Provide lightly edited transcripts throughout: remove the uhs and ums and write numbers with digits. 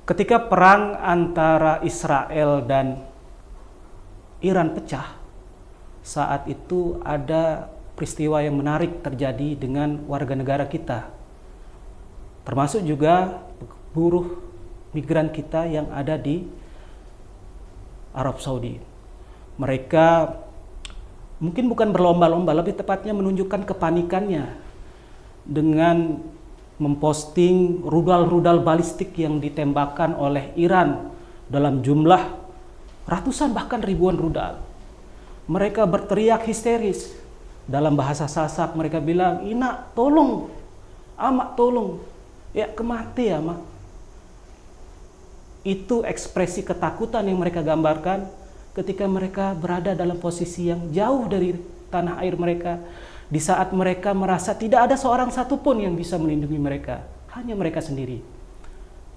Ketika perang antara Israel dan Iran pecah, saat itu ada peristiwa yang menarik terjadi dengan warga negara kita, termasuk juga buruh migran kita yang ada di Arab Saudi. Mereka mungkin bukan berlomba-lomba, lebih tepatnya menunjukkan kepanikannya dengan memposting rudal-rudal balistik yang ditembakkan oleh Iran dalam jumlah ratusan bahkan ribuan rudal. Mereka berteriak histeris. Dalam bahasa Sasak mereka bilang, "Ina, tolong. Amak, tolong. Ya, kemati ya, Mak." Itu ekspresi ketakutan yang mereka gambarkan ketika mereka berada dalam posisi yang jauh dari tanah air mereka. Di saat mereka merasa tidak ada seorang satupun yang bisa melindungi mereka, hanya mereka sendiri.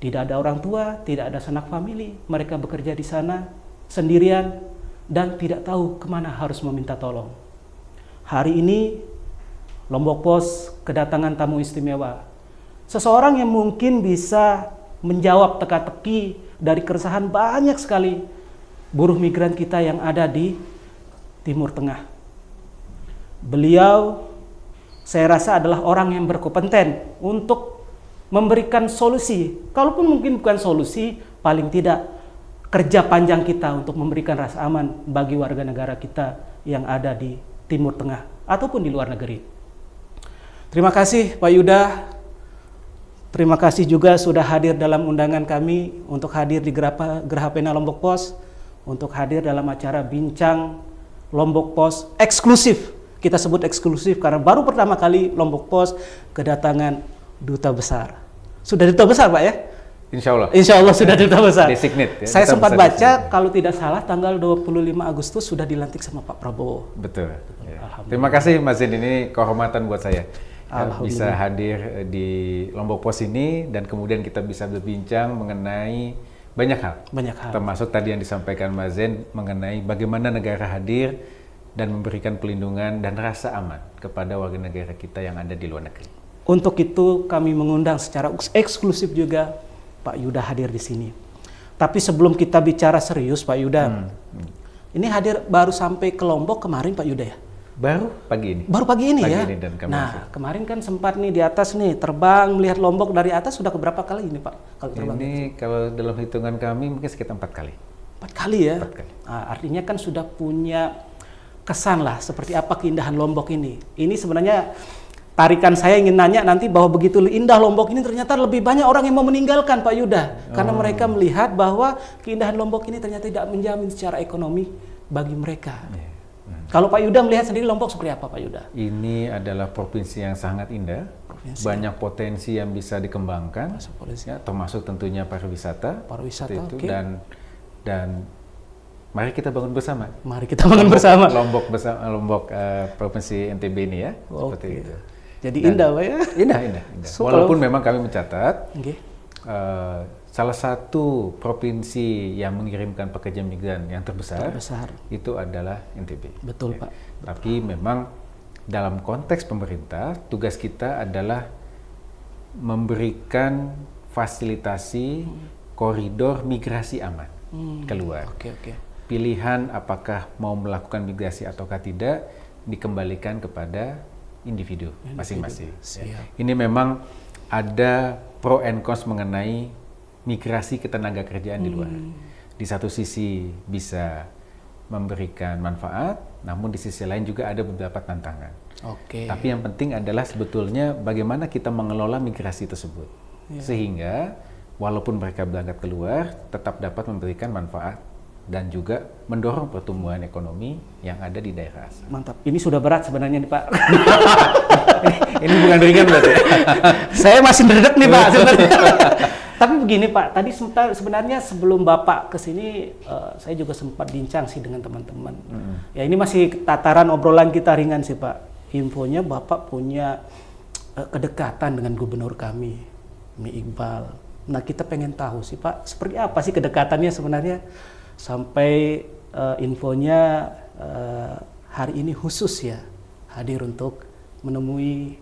Tidak ada orang tua, tidak ada sanak famili, mereka bekerja di sana sendirian dan tidak tahu kemana harus meminta tolong. Hari ini Lombok Pos kedatangan tamu istimewa. Seseorang yang mungkin bisa menjawab teka-teki dari keresahan banyak sekali buruh migran kita yang ada di Timur Tengah. Beliau saya rasa adalah orang yang berkompeten untuk memberikan solusi. Kalaupun mungkin bukan solusi, paling tidak kerja panjang kita untuk memberikan rasa aman bagi warga negara kita yang ada di Timur Tengah ataupun di luar negeri. Terima kasih Pak Yuda. Terima kasih juga sudah hadir dalam undangan kami untuk hadir di Geraha Pena Lombok Pos, untuk hadir dalam acara Bincang Lombok Pos eksklusif. Kita sebut eksklusif karena baru pertama kali Lombok Pos kedatangan duta besar. Sudah duta besar, Pak ya? Insya Allah. Insya Allah sudah duta besar. Designate, ya, saya sempat baca designate. kalau tidak salah tanggal 25 Agustus sudah dilantik sama Pak Prabowo. Betul. Ya. Terima kasih Mas Zain, ini kehormatan buat saya. Bisa hadir di Lombok Pos ini dan kemudian kita bisa berbincang mengenai banyak hal. Termasuk tadi yang disampaikan Mas Zain mengenai bagaimana negara hadir dan memberikan pelindungan dan rasa aman kepada warga negara kita yang ada di luar negeri. Untuk itu kami mengundang secara eksklusif juga Pak Yuda hadir di sini. Tapi sebelum kita bicara serius Pak Yuda, ini hadir baru sampai ke Lombok kemarin Pak Yuda ya? Baru pagi ini. Baru pagi ini ya? Ini dan nah, kemarin kan sempat nih di atas nih, terbang melihat Lombok dari atas sudah keberapa kali ini Pak? Kalau terbang ini kalau dalam hitungan kami mungkin sekitar 4 kali. 4 kali ya? 4 kali. Nah, artinya kan sudah punya kesan lah seperti apa keindahan Lombok ini. Ini sebenarnya tarikan saya ingin nanya nanti bahwa begitu indah Lombok ini ternyata lebih banyak orang yang mau meninggalkan Pak Yuda. Karena mereka melihat bahwa keindahan Lombok ini ternyata tidak menjamin secara ekonomi bagi mereka. Kalau Pak Yuda melihat sendiri Lombok seperti apa Pak Yuda? Ini adalah provinsi yang sangat indah. Banyak potensi yang bisa dikembangkan. Ya, termasuk tentunya pariwisata. Itu. Dan mari kita bangun bersama. Mari kita bangun bersama. Lombok Provinsi NTB ini ya. Seperti itu. Jadi indah Pak ya? Indah. So, walaupun memang kami mencatat salah satu provinsi yang mengirimkan pekerja migran yang terbesar itu adalah NTB. Betul Pak. Tapi memang dalam konteks pemerintah tugas kita adalah memberikan fasilitasi koridor migrasi aman keluar. Pilihan apakah mau melakukan migrasi ataukah tidak dikembalikan kepada individu masing-masing. Ini memang ada pro and cons mengenai migrasi ketenaga kerjaan di luar. Di satu sisi bisa memberikan manfaat, namun di sisi lain juga ada beberapa tantangan. Tapi yang penting adalah sebetulnya bagaimana kita mengelola migrasi tersebut. Sehingga walaupun mereka berangkat keluar, tetap dapat memberikan manfaat dan juga mendorong pertumbuhan ekonomi yang ada di daerah asal. Mantap. Ini sudah berat sebenarnya nih Pak. Ini bukan ringan berarti. Saya masih ngeredek nih Pak sebenarnya. Tapi begini Pak, tadi sebenarnya sebelum Bapak ke sini saya juga sempat bincang sih dengan teman-teman. Ya ini masih tataran obrolan kita ringan sih Pak. Infonya Bapak punya kedekatan dengan gubernur kami, Mi Iqbal. Nah kita pengen tahu sih Pak, seperti apa sih kedekatannya sebenarnya? Sampai infonya hari ini khusus ya hadir untuk menemui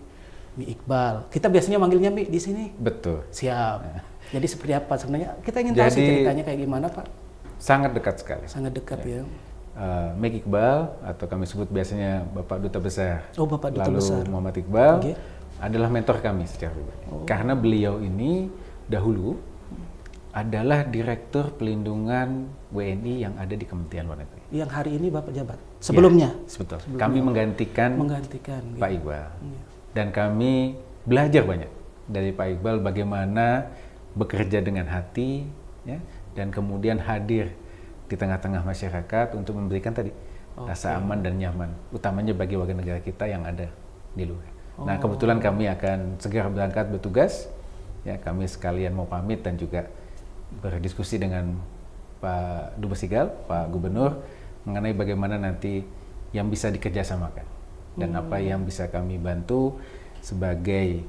Mi Iqbal. Kita biasanya manggilnya Mi di sini. Betul. Siap. Jadi seperti apa sebenarnya? Kita ingin tahu sih ceritanya kayak gimana, Pak. Sangat dekat sekali. Sangat dekat ya. Mi Iqbal atau kami sebut biasanya Bapak Duta Besar. Oh, Bapak Duta lalu Besar. Muhammad Iqbal adalah mentor kami secara pribadi. Karena beliau ini dahulu adalah Direktur Pelindungan WNI yang ada di Kementerian Luar Negeri. Yang hari ini Bapak jabat. Sebelumnya? Ya, betul. Kami menggantikan Pak Iqbal. Ya. Dan kami belajar banyak dari Pak Iqbal bagaimana bekerja dengan hati, ya, dan kemudian hadir di tengah-tengah masyarakat untuk memberikan tadi rasa aman dan nyaman, utamanya bagi warga negara kita yang ada di luar. Nah, kebetulan kami akan segera berangkat bertugas, ya, kami sekalian mau pamit dan juga berdiskusi dengan Pak Dubes Iqbal, Pak Gubernur, mengenai bagaimana nanti yang bisa dikerjasamakan dan apa yang bisa kami bantu sebagai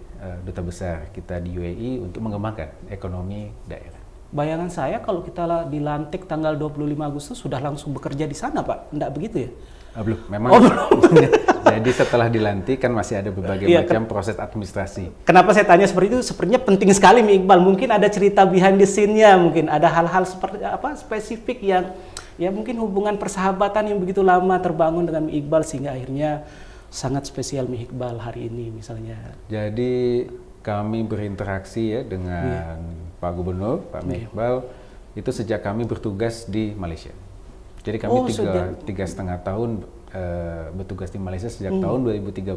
duta besar kita di UAE untuk mengembangkan ekonomi daerah. Bayangan saya kalau kita dilantik tanggal 25 Agustus sudah langsung bekerja di sana, Pak. Enggak begitu ya? Belum, memang. Jadi setelah dilantik kan masih ada berbagai macam proses administrasi. Kenapa saya tanya seperti itu? Sepertinya penting sekali, Mi Iqbal. Mungkin ada cerita behind the scene-nya, mungkin ada hal-hal seperti apa spesifik yang ya mungkin hubungan persahabatan yang begitu lama terbangun dengan Mi Iqbal sehingga akhirnya sangat spesial Mi Iqbal hari ini misalnya. Jadi kami berinteraksi ya dengan Pak Gubernur, Pak Mi Iqbal, itu sejak kami bertugas di Malaysia. Jadi kami 3,5 tahun bertugas di Malaysia sejak tahun 2013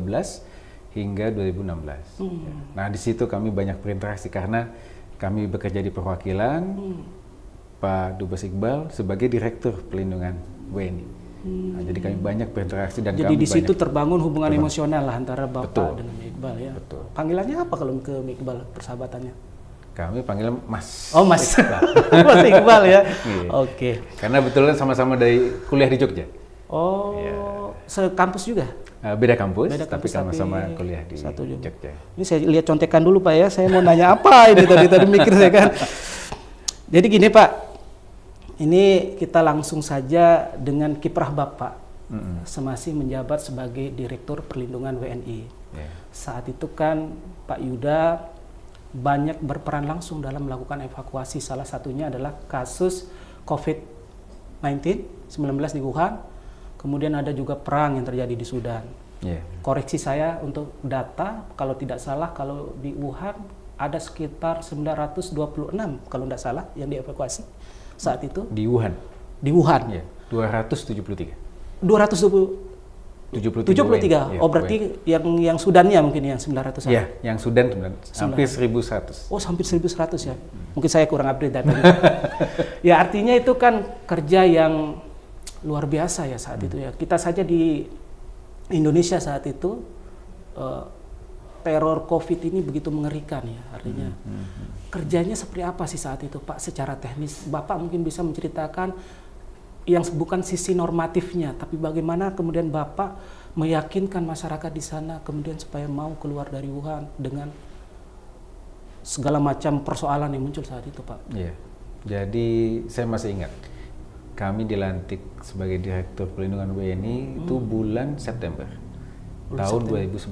hingga 2016. Nah, di situ kami banyak berinteraksi karena kami bekerja di perwakilan Pak Dubes Iqbal sebagai Direktur Pelindungan WNI. Nah, jadi kami banyak berinteraksi dan jadi kami di situ terbangun hubungan emosional lah antara Bapak dengan Mi Iqbal ya. Betul. Panggilannya apa kalau ke Mi Iqbal persahabatannya? Kami panggil Mas. Oh, Mas. Mas Iqbal ya. Oke. Karena betulan sama-sama dari kuliah di Jogja. Oh, sekampus juga? Beda kampus, tapi sama-sama kuliah di Jogja. Ini saya lihat contekan dulu, Pak ya. Saya mau nanya apa ini tadi mikir saya kan. Jadi gini, Pak. Ini kita langsung saja dengan kiprah Bapak semasih menjabat sebagai Direktur Perlindungan WNI. Saat itu kan Pak Yuda banyak berperan langsung dalam melakukan evakuasi. Salah satunya adalah kasus COVID-19 di Wuhan. Kemudian ada juga perang yang terjadi di Sudan. Koreksi saya untuk data, kalau tidak salah, kalau di Wuhan ada sekitar 926 kalau tidak salah yang dievakuasi saat itu. Di Wuhan? Di Wuhan. 273. 273. Oh, berarti yang Sudannya mungkin yang 900. Iya, yang Sudan hampir 1.100. Oh, hampir 1.100 ya. Mungkin saya kurang update datanya. Ya, artinya itu kan kerja yang luar biasa ya saat itu ya. Kita saja di Indonesia saat itu teror COVID ini begitu mengerikan ya. Artinya kerjanya seperti apa sih saat itu, Pak, secara teknis? Bapak mungkin bisa menceritakan yang bukan sisi normatifnya, tapi bagaimana kemudian Bapak meyakinkan masyarakat di sana kemudian supaya mau keluar dari Wuhan dengan segala macam persoalan yang muncul saat itu, Pak. Iya. Jadi saya masih ingat kami dilantik sebagai Direktur Pelindungan WNI itu bulan September tahun 2019.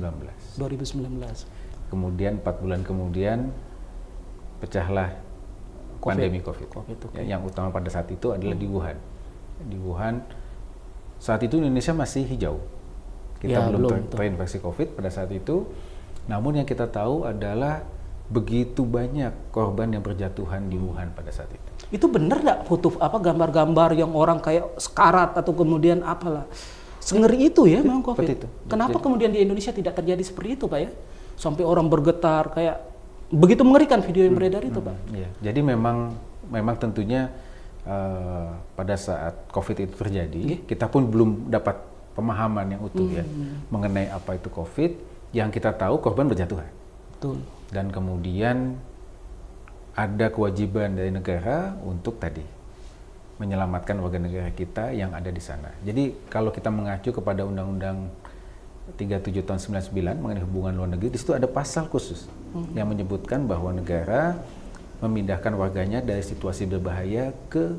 Kemudian 4 bulan kemudian pecahlah pandemi COVID. Yang utama pada saat itu adalah di Wuhan. Di Wuhan saat itu Indonesia masih hijau, kita belum terinfeksi COVID pada saat itu. Namun yang kita tahu adalah begitu banyak korban yang berjatuhan di Wuhan pada saat itu. Itu benar nggak foto gambar-gambar yang orang kayak sekarat atau kemudian apalah, sengeri itu ya memang COVID itu. Kenapa kemudian di Indonesia tidak terjadi seperti itu, Pak ya? Sampai orang bergetar kayak begitu mengerikan video yang beredar itu, Pak. Ya, jadi memang tentunya pada saat COVID itu terjadi, kita pun belum dapat pemahaman yang utuh ya mengenai apa itu COVID. Yang kita tahu korban berjatuhan. Betul. Dan kemudian ada kewajiban dari negara untuk tadi menyelamatkan warga negara kita yang ada di sana. Jadi kalau kita mengacu kepada Undang-Undang 37 tahun 99 mengenai hubungan luar negeri, di situ ada pasal khusus yang menyebutkan bahwa negara memindahkan warganya dari situasi berbahaya ke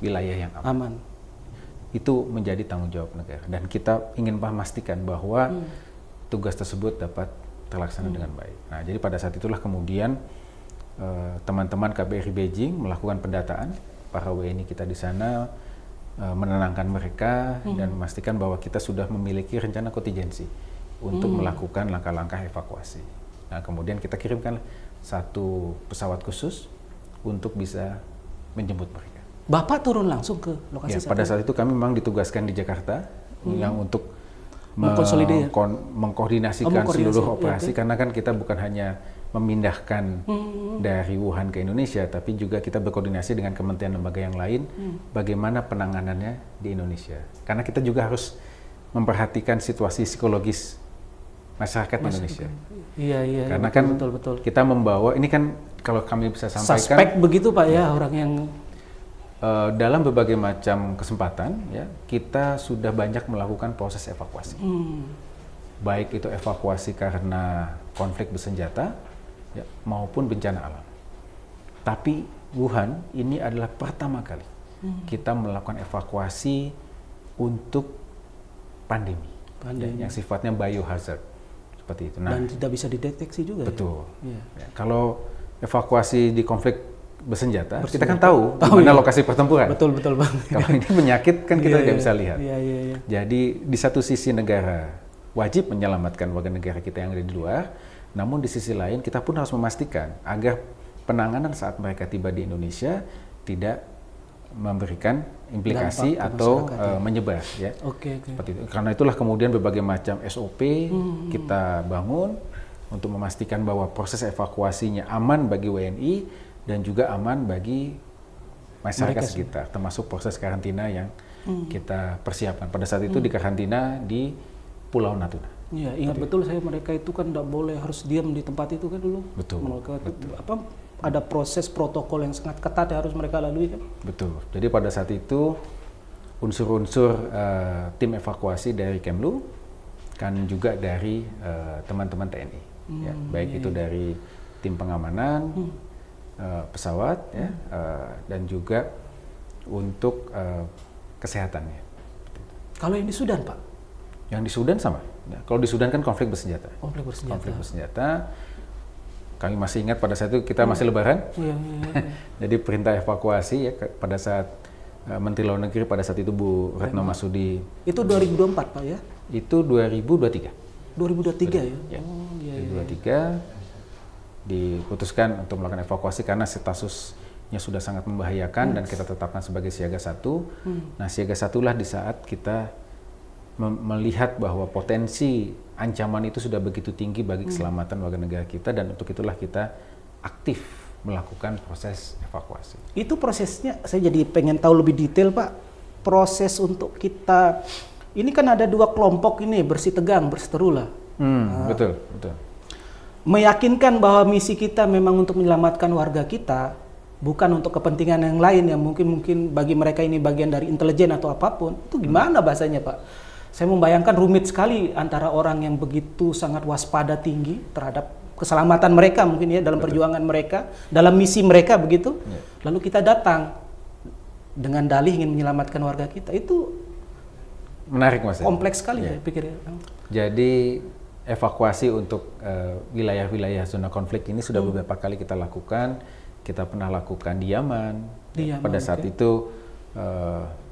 wilayah yang aman. Itu menjadi tanggung jawab negara, dan kita ingin memastikan bahwa tugas tersebut dapat terlaksana dengan baik. Nah, jadi pada saat itulah kemudian teman-teman KBRI Beijing melakukan pendataan para WNI kita di sana, menenangkan mereka dan memastikan bahwa kita sudah memiliki rencana kontingensi untuk melakukan langkah-langkah evakuasi. Nah, kemudian kita kirimkan satu pesawat khusus untuk bisa menjemput mereka. Bapak turun langsung ke lokasi? Ya, pada saat itu kami memang ditugaskan di Jakarta yang untuk mengkoordinasikan seluruh operasi, karena kan kita bukan hanya memindahkan dari Wuhan ke Indonesia, tapi juga kita berkoordinasi dengan kementerian lembaga yang lain bagaimana penanganannya di Indonesia. Karena kita juga harus memperhatikan situasi psikologis masyarakat Indonesia. Iya, karena betul, kan kita membawa, ini kan kalau kami bisa sampaikan, suspek begitu Pak ya, orang yang dalam berbagai macam kesempatan ya, kita sudah banyak melakukan proses evakuasi. Baik itu evakuasi karena konflik bersenjata ya, maupun bencana alam. Tapi Wuhan ini adalah pertama kali kita melakukan evakuasi untuk pandemi. Ya, yang sifatnya biohazard seperti itu. Nah, dan tidak bisa dideteksi juga. Betul. Ya, kalau evakuasi di konflik bersenjata, kita kan tahu di mana lokasi pertempuran. Betul Bang. Kalau ini penyakit kan kita tidak bisa lihat. Iya. Jadi di satu sisi negara wajib menyelamatkan warga negara kita yang ada di luar, namun di sisi lain kita pun harus memastikan agar penanganan saat mereka tiba di Indonesia tidak memberikan implikasi atau menyebar ya. Seperti itu. Karena itulah kemudian berbagai macam SOP kita bangun untuk memastikan bahwa proses evakuasinya aman bagi WNI dan juga aman bagi masyarakat sekitar, termasuk proses karantina yang kita persiapkan. Pada saat itu di karantina di Pulau Natuna. Iya, ingat betul saya, mereka itu kan tidak boleh, harus diam di tempat itu kan dulu. Betul. Ada proses protokol yang sangat ketat yang harus mereka lalui kan? Betul. Jadi pada saat itu unsur-unsur tim evakuasi dari Kemlu kan juga dari teman-teman TNI, ya, baik itu dari tim pengamanan pesawat ya, dan juga untuk kesehatannya. Kalau yang di Sudan Pak? Yang di Sudan sama. Ya, kalau di Sudan kan konflik bersenjata. Konflik bersenjata. Kami masih ingat pada saat itu kita masih Lebaran. Iya. Jadi perintah evakuasi ya pada saat Menteri Luar Negeri pada saat itu Bu Retno Marsudi. Itu 2024 Pak ya? Itu 2023. 2023 ya? 2023 diputuskan untuk melakukan evakuasi karena statusnya sudah sangat membahayakan dan kita tetapkan sebagai siaga 1. Nah, siaga 1 lah di saat kita melihat bahwa potensi ancaman itu sudah begitu tinggi bagi keselamatan warga negara kita, dan untuk itulah kita aktif melakukan proses evakuasi. Itu prosesnya, saya jadi pengen tahu lebih detail Pak. Proses untuk kita, ini kan ada dua kelompok ini, bersitegang, berseteru lah. Betul. Meyakinkan bahwa misi kita memang untuk menyelamatkan warga kita, bukan untuk kepentingan yang lain yang mungkin bagi mereka ini bagian dari intelijen atau apapun. Itu gimana bahasanya Pak? Saya membayangkan rumit sekali antara orang yang begitu sangat waspada tinggi terhadap keselamatan mereka mungkin ya dalam perjuangan mereka, dalam misi mereka begitu. Lalu kita datang dengan dalih ingin menyelamatkan warga kita. Itu menarik Mas. Kompleks sekali saya pikir. Jadi evakuasi untuk wilayah-wilayah zona konflik ini sudah beberapa kali kita lakukan. Kita pernah lakukan di Yaman. Pada saat itu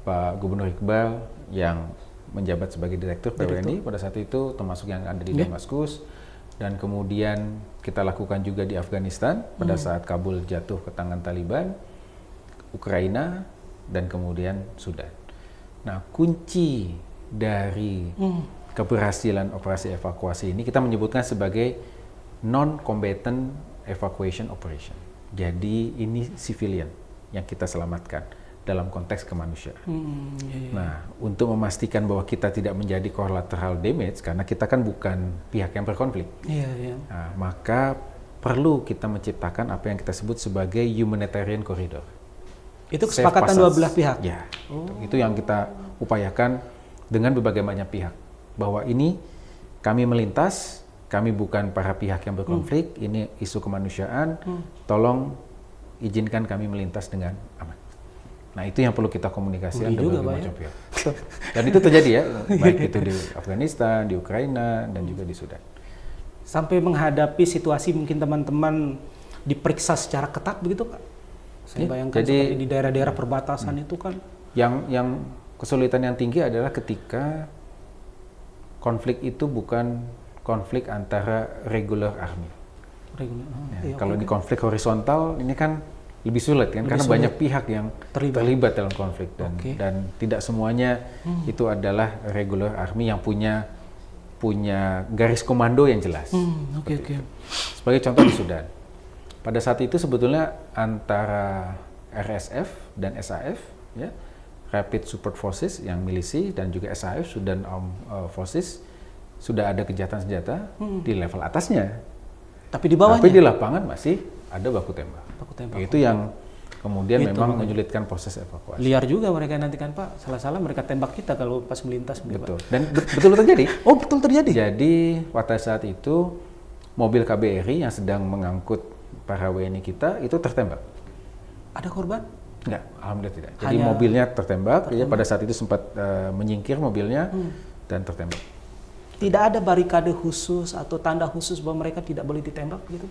Pak Gubernur Iqbal yang menjabat sebagai Direktur PWNI pada saat itu, termasuk yang ada di Damaskus, dan kemudian kita lakukan juga di Afghanistan pada saat Kabul jatuh ke tangan Taliban, Ukraina, dan kemudian Sudan. Nah, kunci dari keberhasilan operasi evakuasi ini kita menyebutkan sebagai non-combatant evacuation operation. Jadi ini civilian yang kita selamatkan dalam konteks kemanusiaan. Nah, untuk memastikan bahwa kita tidak menjadi collateral damage, karena kita kan bukan pihak yang berkonflik, nah, maka perlu kita menciptakan apa yang kita sebut sebagai humanitarian corridor. Itu kesepakatan dua belah pihak? Ya, itu yang kita upayakan dengan berbagai banyak pihak. Bahwa ini kami melintas, kami bukan para pihak yang berkonflik, ini isu kemanusiaan, tolong izinkan kami melintas dengan aman. Nah, itu yang perlu kita komunikasikan dengan berbagai macam pihak. Dan itu terjadi ya, baik itu di Afghanistan, di Ukraina, dan juga di Sudan. sampai menghadapi situasi mungkin teman-teman diperiksa secara ketat begitu Pak? Saya bayangkan seperti di daerah-daerah perbatasan itu kan. Yang kesulitan yang tinggi adalah ketika konflik itu bukan konflik antara regular army. Kalau di konflik horizontal ini kan lebih sulit kan, karena banyak pihak yang terlibat dalam konflik dan tidak semuanya itu adalah regular army yang punya garis komando yang jelas. Sebagai contoh di Sudan, pada saat itu sebetulnya antara RSF dan SAF, ya, Rapid Support Forces yang milisi, dan juga SAF, Sudan Armed Forces, sudah ada gencatan senjata di level atasnya. Tapi di bawahnya? Tapi di lapangan masih ada baku tembak. Itu yang kemudian memang menyulitkan proses evakuasi. Liar juga mereka nanti kan Pak, salah-salah mereka tembak kita kalau pas melintas. Betul. Dan betul terjadi. Oh betul terjadi? Jadi pada saat itu mobil KBRI yang sedang mengangkut para WNI kita itu tertembak. Ada korban? Enggak, alhamdulillah tidak. Jadi mobilnya tertembak, ya, pada saat itu sempat menyingkir mobilnya dan tertembak. Tidak ada barikade khusus atau tanda khusus bahwa mereka tidak boleh ditembak gitu?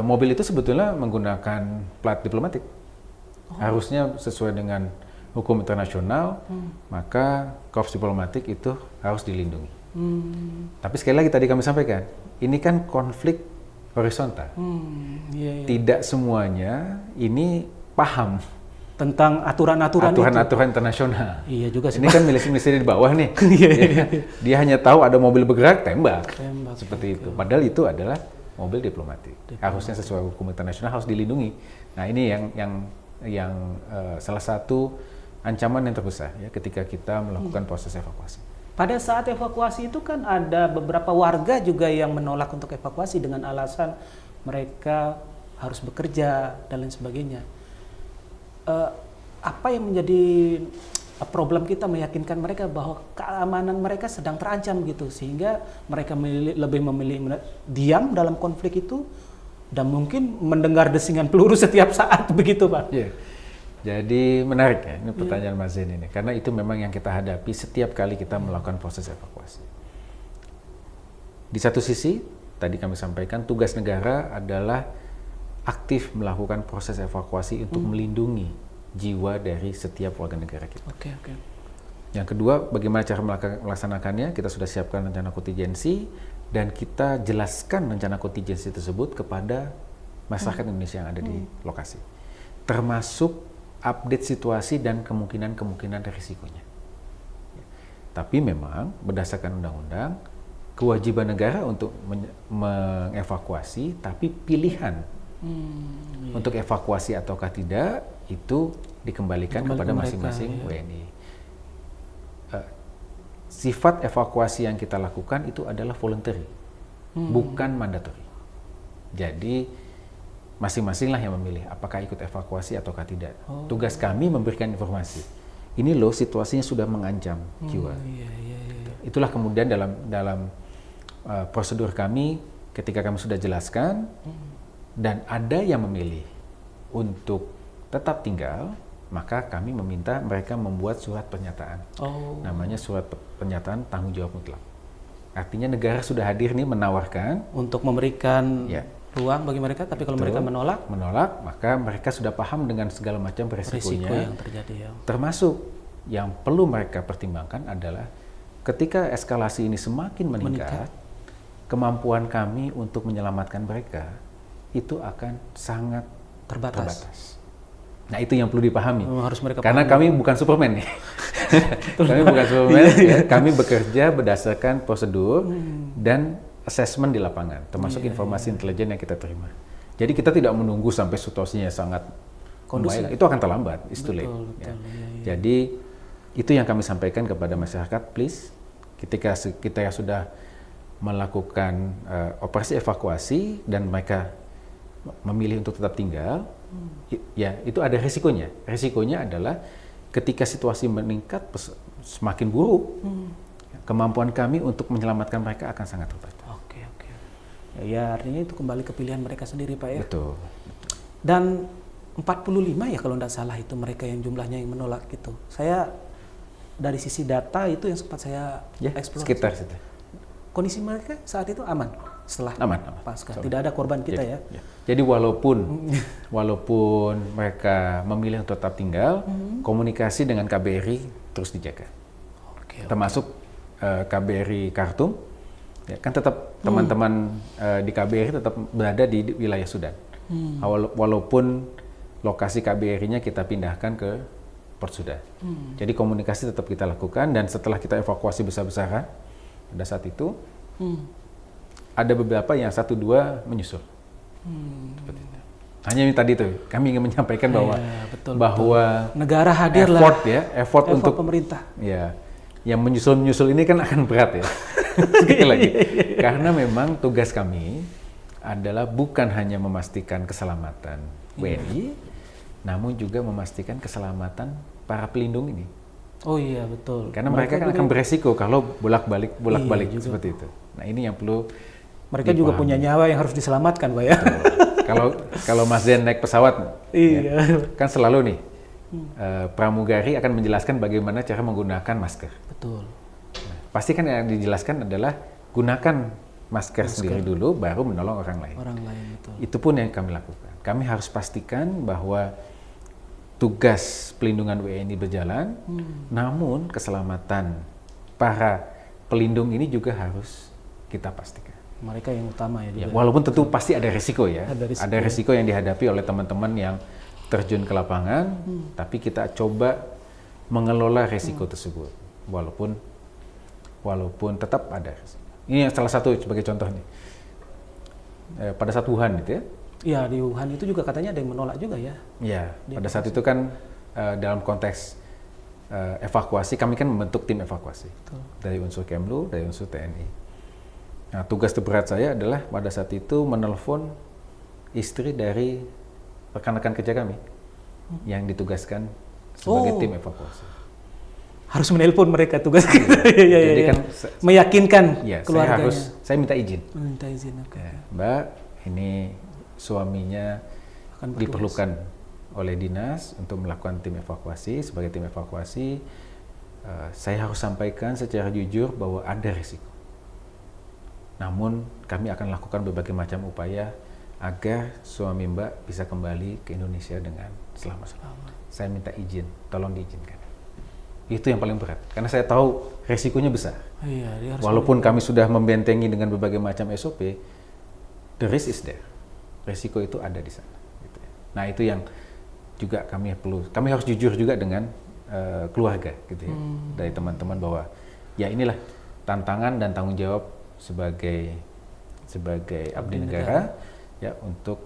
Mobil itu sebetulnya menggunakan plat diplomatik. Harusnya sesuai dengan hukum internasional, maka korps diplomatik itu harus dilindungi. Tapi sekali lagi tadi kami sampaikan, ini kan konflik horizontal. Tidak semuanya ini paham tentang aturan-aturan internasional. Iya juga sih. Ini kan milisi-milisi di bawah nih. Dia hanya tahu ada mobil bergerak, tembak seperti itu. Padahal itu adalah mobil diplomatik. Harusnya sesuai hukum internasional, harus dilindungi. Nah ini yang salah satu ancaman yang terbesar ya ketika kita melakukan proses evakuasi. Pada saat evakuasi itu kan ada beberapa warga juga yang menolak untuk evakuasi dengan alasan mereka harus bekerja dan lain sebagainya. Apa yang menjadi problem kita meyakinkan mereka bahwa keamanan mereka sedang terancam gitu, sehingga mereka lebih memilih diam dalam konflik itu dan mungkin mendengar desingan peluru setiap saat begitu Pak? Yeah. Jadi menarik ya ini pertanyaan Mas Zain ini, karena itu memang yang kita hadapi setiap kali kita melakukan proses evakuasi. Di satu sisi tadi kami sampaikan tugas negara adalah aktif melakukan proses evakuasi untuk melindungi jiwa dari setiap warga negara kita. Yang kedua, bagaimana cara melaksanakannya? Kita sudah siapkan rencana kontingensi dan kita jelaskan rencana kontingensi tersebut kepada masyarakat Indonesia yang ada di lokasi, termasuk update situasi dan kemungkinan risikonya. Tapi memang berdasarkan undang-undang, kewajiban negara untuk mengevakuasi, tapi pilihan untuk evakuasi ataukah tidak itu dikembalikan kepada masing-masing WNI. Sifat evakuasi yang kita lakukan itu adalah voluntary, bukan mandatory. Jadi masing-masinglah yang memilih apakah ikut evakuasi ataukah tidak. Tugas kami memberikan informasi. Ini loh situasinya sudah mengancam jiwa. Itulah kemudian dalam prosedur kami ketika kami sudah jelaskan dan ada yang memilih untuk tetap tinggal, maka kami meminta mereka membuat surat pernyataan. Namanya surat pernyataan tanggung jawab mutlak. Artinya negara sudah hadir nih menawarkan untuk memberikan ruang bagi mereka, tapi kalau mereka menolak, maka mereka sudah paham dengan segala macam resiko yang terjadi. Termasuk yang perlu mereka pertimbangkan adalah ketika eskalasi ini semakin meningkat, kemampuan kami untuk menyelamatkan mereka itu akan sangat terbatas. Nah itu yang perlu dipahami. Harus mereka karena kami bukan Superman nih. Kami bukan Superman. Kami bekerja berdasarkan prosedur dan assessment di lapangan, termasuk informasi intelijen yang kita terima. Jadi kita tidak menunggu sampai situasinya sangat kondusif. Itu akan terlambat. It's too late. Jadi itu yang kami sampaikan kepada masyarakat. Please, ketika kita sudah melakukan operasi evakuasi dan mereka memilih untuk tetap tinggal, ya itu ada resikonya. Resikonya adalah ketika situasi meningkat semakin buruk, kemampuan kami untuk menyelamatkan mereka akan sangat terbatas. Ya artinya itu kembali ke pilihan mereka sendiri Pak ya. Betul. Dan 45 ya kalau tidak salah itu mereka yang jumlahnya yang menolak gitu. Saya dari sisi data itu yang sempat saya eksplorasi. Sekitar situ. Kondisi mereka saat itu aman? setelah aman. pasca. Tidak ada korban kita ya. Jadi walaupun mereka memilih untuk tetap tinggal, komunikasi dengan KBRI terus dijaga. Termasuk KBRI Khartoum, ya, kan tetap teman-teman di KBRI tetap berada di wilayah Sudan. Walaupun lokasi KBRI-nya kita pindahkan ke Port Sudan. Jadi komunikasi tetap kita lakukan, dan setelah kita evakuasi besar-besaran, pada saat itu ada beberapa yang 1-2 menyusul. Seperti itu. Hanya ini tadi tuh, kami ingin menyampaikan bahwa negara hadir effort untuk pemerintah. Ya, yang menyusul ini kan akan berat ya. Sekali lagi, karena memang tugas kami adalah bukan hanya memastikan keselamatan WNI, namun juga memastikan keselamatan para pelindung ini. Oh iya, betul. Karena mereka kan akan beresiko kalau bolak-balik seperti itu. Nah, ini yang perlu mereka juga punya nyawa yang harus diselamatkan, Pak ya. Kalau Mas Zen naik pesawat, ya, kan selalu nih pramugari akan menjelaskan bagaimana cara menggunakan masker. Betul. Nah, pasti kan yang dijelaskan adalah gunakan masker sendiri dulu, baru menolong orang lain. Betul. Itu pun yang kami lakukan. Kami harus pastikan bahwa tugas pelindungan WNI berjalan, namun keselamatan para pelindung ini juga harus kita pastikan. Mereka yang utama ya. Walaupun tentu pasti ada risiko ya. Ada risiko yang dihadapi oleh teman-teman yang terjun ke lapangan, tapi kita coba mengelola risiko tersebut. Walaupun tetap ada risiko. Ini yang salah satu sebagai contoh nih. Pada saat Wuhan gitu ya. Ya, di Wuhan itu juga katanya ada yang menolak juga ya. Iya, pada saat itu kan dalam konteks evakuasi, kami kan membentuk tim evakuasi. Betul. Dari unsur Kemlu, dari unsur TNI. Nah, tugas terberat saya adalah pada saat itu menelpon istri dari rekan-rekan kerja kami yang ditugaskan sebagai tim evakuasi. Harus menelpon mereka tugas. Jadi kan meyakinkan keluarganya. Saya minta izin. Minta izin. Ya, Mbak, ini suaminya diperlukan oleh dinas untuk melakukan tim evakuasi. Sebagai tim evakuasi, saya harus sampaikan secara jujur bahwa ada risiko. Namun kami akan lakukan berbagai macam upaya agar suami Mbak bisa kembali ke Indonesia dengan selamat. Saya minta izin, tolong diizinkan. Itu yang paling berat, karena saya tahu resikonya besar. Walaupun kami sudah membentengi dengan berbagai macam SOP, the risk is there. Resiko itu ada di sana. Gitu ya. Nah, itu yang juga kami harus jujur juga dengan keluarga, gitu ya, dari teman-teman bahwa ya inilah tantangan dan tanggung jawab sebagai abdi negara ya untuk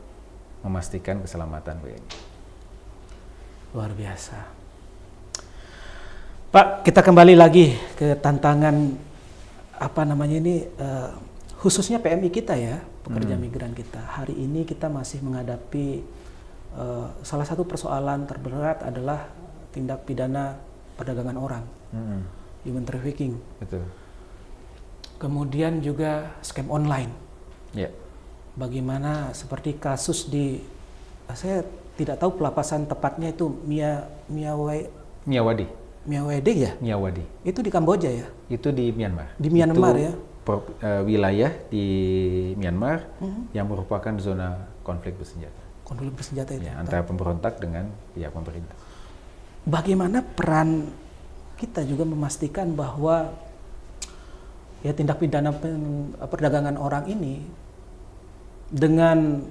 memastikan keselamatan WNI. Luar biasa. Pak, kita kembali lagi ke tantangan khususnya PMI kita ya, pekerja migran kita. Hari ini kita masih menghadapi salah satu persoalan terberat adalah tindak pidana perdagangan orang, human trafficking. Betul. Kemudian juga scam online. Yeah. Bagaimana seperti kasus saya tidak tahu pelapasan tepatnya itu Miyawadi ya? Miyawadi. Itu di Kamboja ya? Itu di Myanmar. Di Myanmar itu ya? Wilayah di Myanmar yang merupakan zona konflik bersenjata. Konflik bersenjata itu? Ya, antara pemberontak dengan pihak pemerintah. Bagaimana peran kita juga memastikan bahwa ya tindak pidana perdagangan orang ini dengan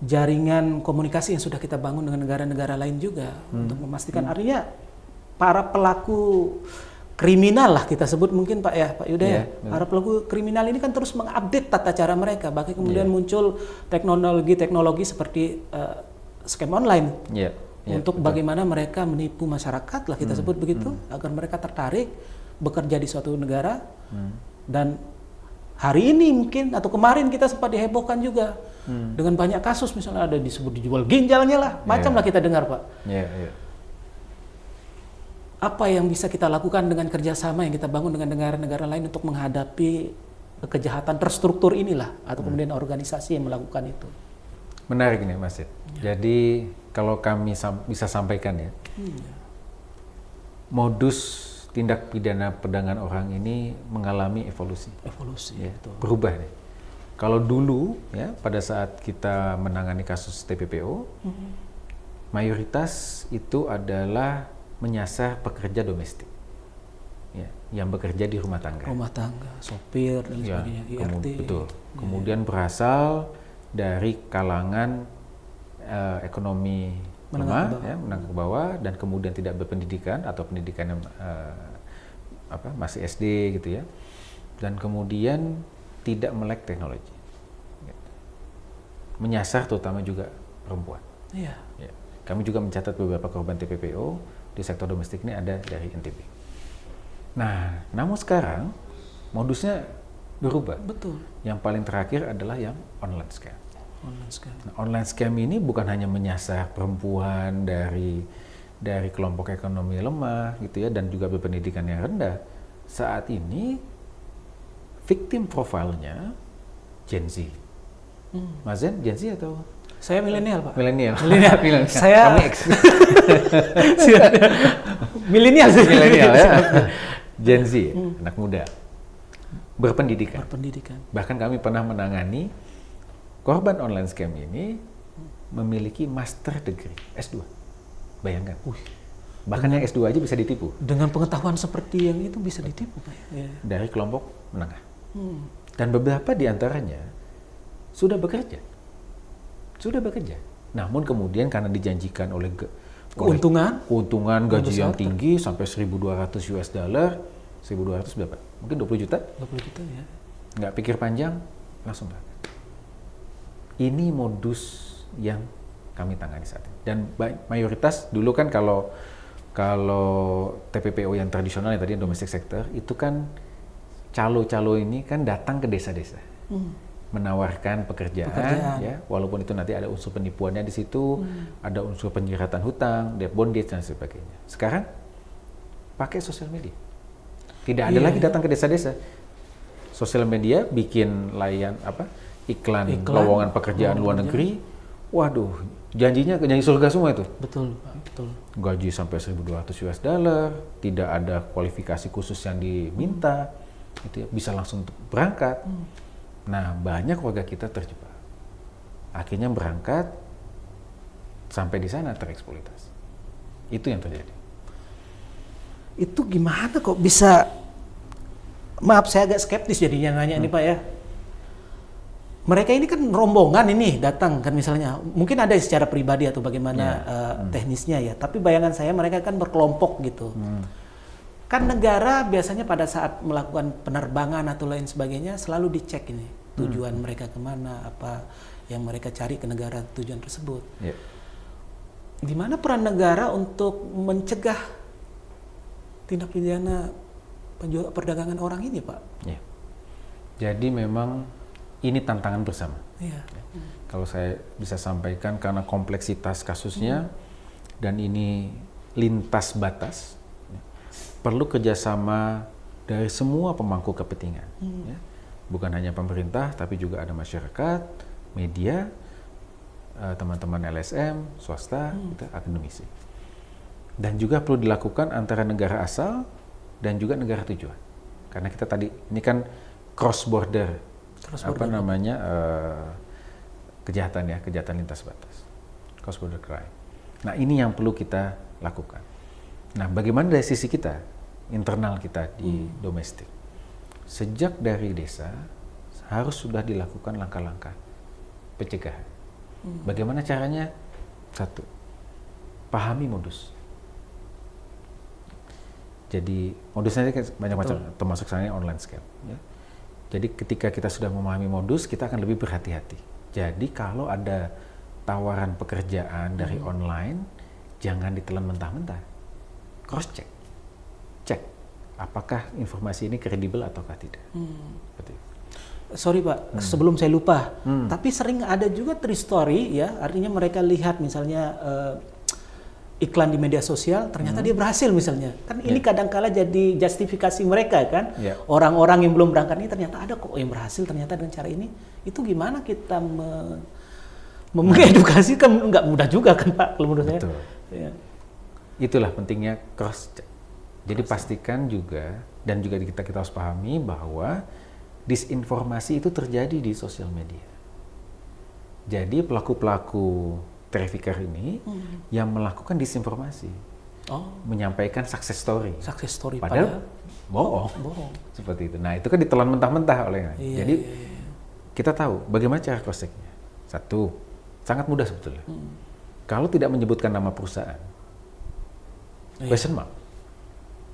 jaringan komunikasi yang sudah kita bangun dengan negara-negara lain juga untuk memastikan artinya para pelaku kriminal lah kita sebut mungkin Pak Yuda ya. Para pelaku kriminal ini kan terus mengupdate tata cara mereka, bahkan kemudian muncul teknologi seperti scam online untuk bagaimana mereka menipu masyarakat lah kita sebut begitu, agar mereka tertarik bekerja di suatu negara. Dan hari ini mungkin atau kemarin kita sempat dihebohkan juga dengan banyak kasus, misalnya ada disebut dijual ginjalnya lah, macam lah kita dengar Pak. Apa yang bisa kita lakukan dengan kerjasama yang kita bangun dengan negara-negara lain untuk menghadapi kejahatan terstruktur inilah, atau kemudian organisasi yang melakukan itu? Menarik nih Mas. Jadi kalau kami bisa sampaikan ya, modus tindak pidana perdagangan orang ini mengalami evolusi ya, berubah nih. Kalau dulu ya pada saat kita menangani kasus TPPO, mayoritas itu adalah menyasar pekerja domestik, ya, yang bekerja di rumah tangga. Rumah tangga, sopir dan Ya, sebagainya, IRT. betul. Kemudian berasal dari kalangan ekonomi lemah, ya, menengah ke bawah, dan kemudian tidak berpendidikan atau pendidikannya masih SD gitu ya, dan kemudian tidak melek teknologi, menyasar terutama juga perempuan. Iya. Ya. Kami juga mencatat beberapa korban TPPO di sektor domestik ini ada dari NTB. Nah, namun sekarang modusnya berubah. Betul. Yang paling terakhir adalah yang online scam. Online scam. Nah, online scam ini bukan hanya menyasar perempuan dari kelompok ekonomi lemah gitu ya, dan juga berpendidikan yang rendah. Saat ini victim profilnya Gen Z. Mas Zen, Gen Z atau? Saya milenial, Pak. Milenial. Saya Kami milenial sih. Milenial ya. Gen Z, anak muda. Berpendidikan. Bahkan kami pernah menangani korban online scam ini memiliki master degree S2. Bayangkan. Bahkan yang S2 aja bisa ditipu. Dengan pengetahuan seperti yang itu bisa ditipu, Pak. Ya. Dari kelompok menengah. Dan beberapa di antaranya sudah bekerja. Namun kemudian karena dijanjikan oleh keuntungan gaji yang tinggi sampai 1.200 US dollar, 1.200 berapa? Mungkin 20 juta? 20 juta ya. Nggak pikir panjang, langsung berangkat. Ini modus yang kami tangani saat ini. Dan mayoritas dulu kan kalau TPPO yang tradisional yang tadi domestic sector itu kan calo-calo ini kan datang ke desa-desa, menawarkan pekerjaan, ya, walaupun itu nanti ada unsur penipuannya di situ, ada unsur penyiratan hutang, debt bondage dan sebagainya. Sekarang pakai sosial media, tidak ada lagi datang ke desa-desa. Sosial media bikin iklan lowongan pekerjaan luar negeri, waduh, janji surga semua itu. Betul, Pak, betul. Gaji sampai 1.200 US dollar, tidak ada kualifikasi khusus yang diminta. Itu ya, bisa langsung berangkat. Nah, banyak warga kita terjebak. Akhirnya berangkat, sampai di sana tereksploitasi. Itu yang terjadi. Itu gimana kok bisa? Maaf, saya agak skeptis jadinya nanya ini, Pak ya. Mereka ini kan rombongan ini datang kan misalnya. Mungkin ada secara pribadi atau bagaimana teknisnya ya. Tapi bayangan saya mereka kan berkelompok gitu. Kan negara biasanya pada saat melakukan penerbangan atau lain sebagainya selalu dicek ini tujuan mereka kemana, apa yang mereka cari ke negara tujuan tersebut. Gimana peran negara untuk mencegah tindak pidana perdagangan orang ini, Pak? Jadi memang ini tantangan bersama. Kalau saya bisa sampaikan karena kompleksitas kasusnya dan ini lintas batas, perlu kerjasama dari semua pemangku kepentingan. Ya. Bukan hanya pemerintah, tapi juga ada masyarakat, media, teman-teman LSM, swasta, akademisi. Dan juga perlu dilakukan antara negara asal dan juga negara tujuan. Karena kita tadi, ini kan cross border, kejahatan ya, kejahatan lintas batas. Cross border crime. Nah, ini yang perlu kita lakukan. Nah, bagaimana dari sisi kita? Internal kita di domestik. Sejak dari desa harus sudah dilakukan langkah-langkah pencegahan. Bagaimana caranya? Satu, pahami modus. Jadi modusnya banyak macam, termasuk misalnya online scam. Ya. Jadi ketika kita sudah memahami modus, kita akan lebih berhati-hati. Jadi kalau ada tawaran pekerjaan dari online, jangan ditelan mentah-mentah. Cross check. Cek apakah informasi ini kredibel ataukah tidak. Sorry Pak, sebelum saya lupa, tapi sering ada juga true story ya, artinya mereka lihat misalnya iklan di media sosial, ternyata dia berhasil misalnya. Kan ini kadang-kala jadi justifikasi mereka kan, orang-orang yang belum berangkat ini ternyata ada kok yang berhasil ternyata dengan cara ini. Itu gimana kita mengedukasi kan nggak mudah juga kan Pak, kalau menurut saya. Ya. Itulah pentingnya cross check. Jadi pastikan juga, dan juga kita harus pahami bahwa disinformasi itu terjadi di sosial media. Jadi pelaku-pelaku trafficker ini yang melakukan disinformasi, menyampaikan success story. Success story padahal bohong. Seperti itu. Nah, itu kan ditelan mentah-mentah oleh. Jadi kita tahu bagaimana cara cross-check-nya. Satu, sangat mudah sebetulnya. Kalau tidak menyebutkan nama perusahaan, question mark,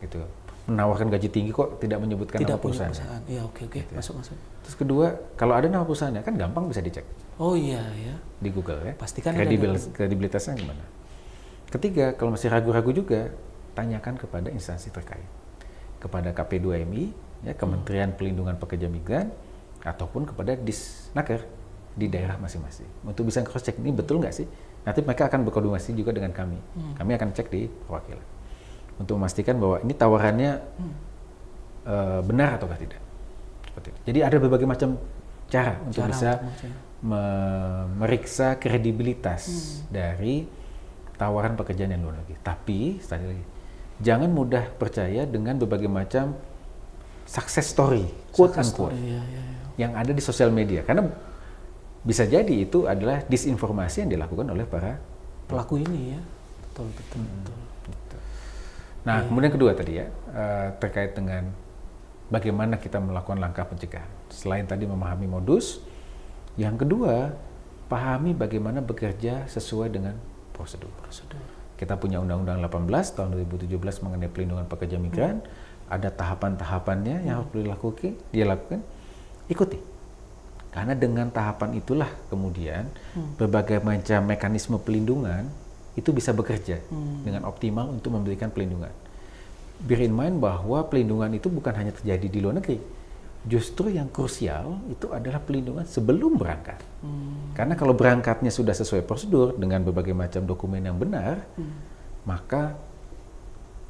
gitu. Menawarkan gaji tinggi kok tidak menyebutkan nama perusahaan. Iya, oke, gitu. Masuk. Terus kedua, kalau ada nama perusahaannya kan gampang bisa dicek. Oh iya, ya. Di Google ya. Pastikan kredibilitasnya gimana. Ketiga, kalau masih ragu-ragu juga, tanyakan kepada instansi terkait, kepada KP2MI, ya, Kementerian Pelindungan Pekerja Migran, ataupun kepada Disnaker di daerah masing-masing untuk bisa cross-check ini betul nggak sih. Nanti mereka akan berkoordinasi juga dengan kami. Kami akan cek di perwakilan untuk memastikan bahwa ini tawarannya benar ataukah tidak. Seperti itu. Jadi ada berbagai macam cara untuk bisa memeriksa kredibilitas dari tawaran pekerjaan yang luar negeri. Tapi sekali lagi, jangan mudah percaya dengan berbagai macam success story, quote unquote, yang ada di sosial media. Karena bisa jadi itu adalah disinformasi yang dilakukan oleh para pelaku ini ya. Betul. Gitu. Nah, kemudian kedua tadi ya, terkait dengan bagaimana kita melakukan langkah pencegahan. Selain tadi memahami modus, yang kedua, pahami bagaimana bekerja sesuai dengan prosedur. Kita punya Undang-Undang 18 tahun 2017 mengenai pelindungan pekerja migran, ada tahapan-tahapannya yang harus dilakukan, ikuti. Karena dengan tahapan itulah kemudian berbagai macam mekanisme pelindungan itu bisa bekerja dengan optimal untuk memberikan pelindungan. Bear in mind bahwa pelindungan itu bukan hanya terjadi di luar negeri. Justru yang krusial itu adalah pelindungan sebelum berangkat. Karena kalau berangkatnya sudah sesuai prosedur dengan berbagai macam dokumen yang benar, maka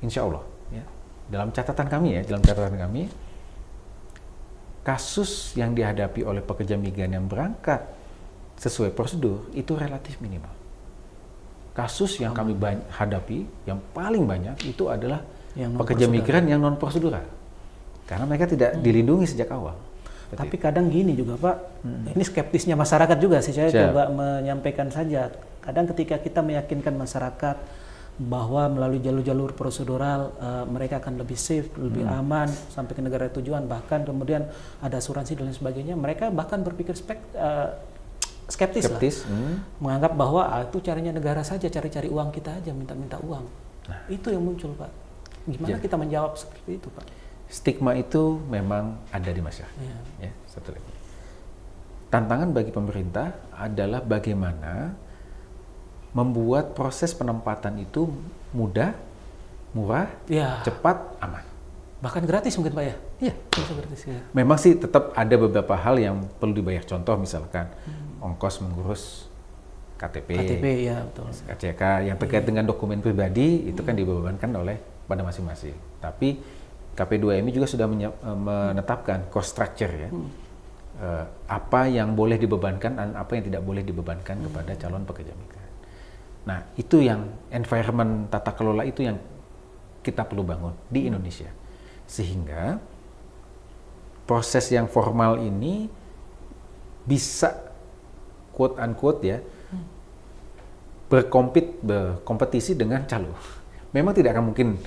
insya Allah, ya, dalam catatan kami, kasus yang dihadapi oleh pekerja migran yang berangkat sesuai prosedur itu relatif minimal. Kasus yang kami hadapi yang paling banyak itu adalah pekerja migran yang non prosedural, karena mereka tidak dilindungi sejak awal. Tapi kadang gini juga Pak, ini skeptisnya masyarakat juga sih, saya coba menyampaikan saja. Kadang ketika kita meyakinkan masyarakat bahwa melalui jalur-jalur prosedural mereka akan lebih safe, lebih aman sampai ke negara tujuan, bahkan kemudian ada asuransi dan lain sebagainya, mereka bahkan berpikir skeptis lah, menganggap bahwa itu caranya negara saja, cari-cari uang kita aja, minta-minta uang. Nah, itu yang muncul Pak. Gimana kita menjawab seperti itu Pak? Stigma itu memang ada di masyarakat. Ya, satu lagi. Tantangan bagi pemerintah adalah bagaimana membuat proses penempatan itu mudah, murah, cepat, aman. Bahkan gratis mungkin Pak ya? Iya. Bisa gratis ya. Memang sih tetap ada beberapa hal yang perlu dibayar. Contoh misalkan ongkos mengurus KTP ya, betul. KCK yang terkait dengan dokumen pribadi itu kan dibebankan oleh pada masing-masing. Tapi KP2MI juga sudah menetapkan cost structure ya. Apa yang boleh dibebankan dan apa yang tidak boleh dibebankan kepada calon pekerja migran. Nah, itu yang environment tata kelola itu yang kita perlu bangun di Indonesia. Sehingga proses yang formal ini bisa quote unquote ya berkompetisi dengan calo. Memang tidak akan mungkin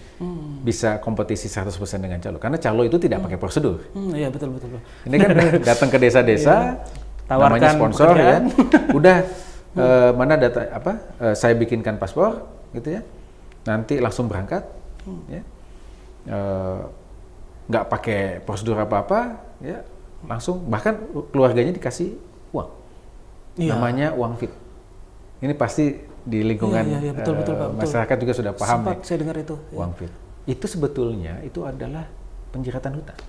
bisa kompetisi 100% dengan calo, karena calo itu tidak pakai prosedur. Iya betul. Ini kan datang ke desa-desa, namanya sponsor ya, udah mana data saya bikinkan paspor gitu ya, nanti langsung berangkat, ya, nggak pakai prosedur apa-apa, ya, langsung bahkan keluarganya dikasih uang, namanya uang fit. Ini pasti di lingkungan betul, Pak, masyarakat juga sudah paham. Sempat saya dengar itu. Uang fit. Itu sebetulnya itu adalah penjeratan hutang.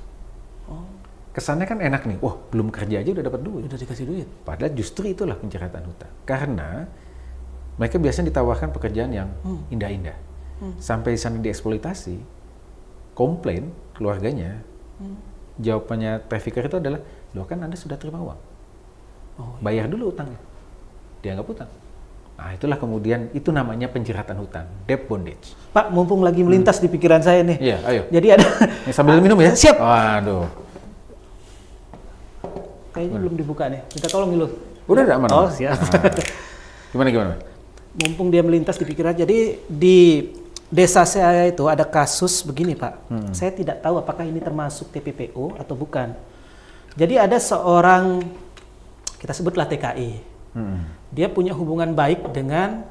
Kesannya kan enak nih, wah belum kerja aja udah dapat duit. Udah dikasih duit. Padahal justru itulah penjeratan hutang. Karena mereka biasanya ditawarkan pekerjaan yang indah-indah. Sampai di sana dieksploitasi, komplain keluarganya, jawabannya trafficker itu adalah, loh kan Anda sudah terima uang. Bayar dulu utangnya. Dia nggak utang. Nah, itulah kemudian, itu namanya penjeratan hutang, debt bondage. Pak, mumpung lagi melintas di pikiran saya nih. Iya, ayo. Jadi ada... Sambil minum ya? Siap. Waduh. kayaknya belum dibuka nih. Minta tolong dulu. Udah ada aman. Oh, siap. Gimana? Mumpung dia melintas di pikiran. Jadi di desa saya itu ada kasus begini, Pak. Saya tidak tahu apakah ini termasuk TPPO atau bukan. Jadi ada seorang, kita sebutlah TKI. Dia punya hubungan baik dengan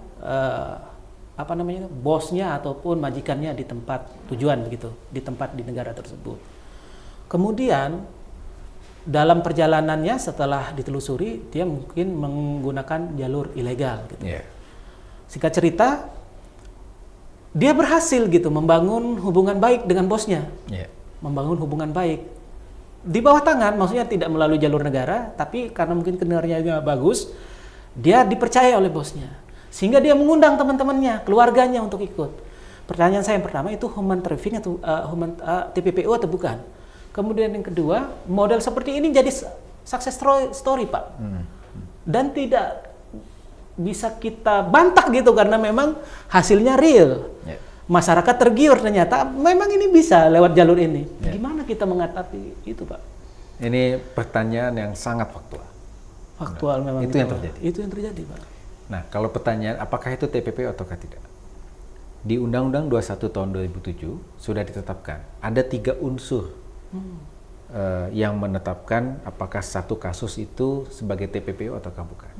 bosnya ataupun majikannya di tempat tujuan begitu, di negara tersebut. Kemudian dalam perjalanannya setelah ditelusuri, dia mungkin menggunakan jalur ilegal gitu. Singkat cerita, dia berhasil gitu membangun hubungan baik dengan bosnya. Membangun hubungan baik di bawah tangan, maksudnya tidak melalui jalur negara, tapi karena mungkin kinerjanya bagus, dia dipercaya oleh bosnya. Sehingga dia mengundang teman-temannya, keluarganya untuk ikut. Pertanyaan saya yang pertama, itu human trafficking atau TPPO atau bukan? Kemudian yang kedua, model seperti ini jadi success story, Pak. Dan tidak bisa kita bantah gitu karena memang hasilnya real. Masyarakat tergiur ternyata memang ini bisa lewat jalur ini. Gimana kita mengatasi itu, Pak? Ini pertanyaan yang sangat faktual. Faktual memang. Itu yang terjadi. Itu yang terjadi, Pak. Nah, kalau pertanyaan apakah itu TPPO ataukah tidak? Di Undang-Undang 21 tahun 2007 sudah ditetapkan ada 3 unsur yang menetapkan apakah satu kasus itu sebagai TPPO ataukah bukan.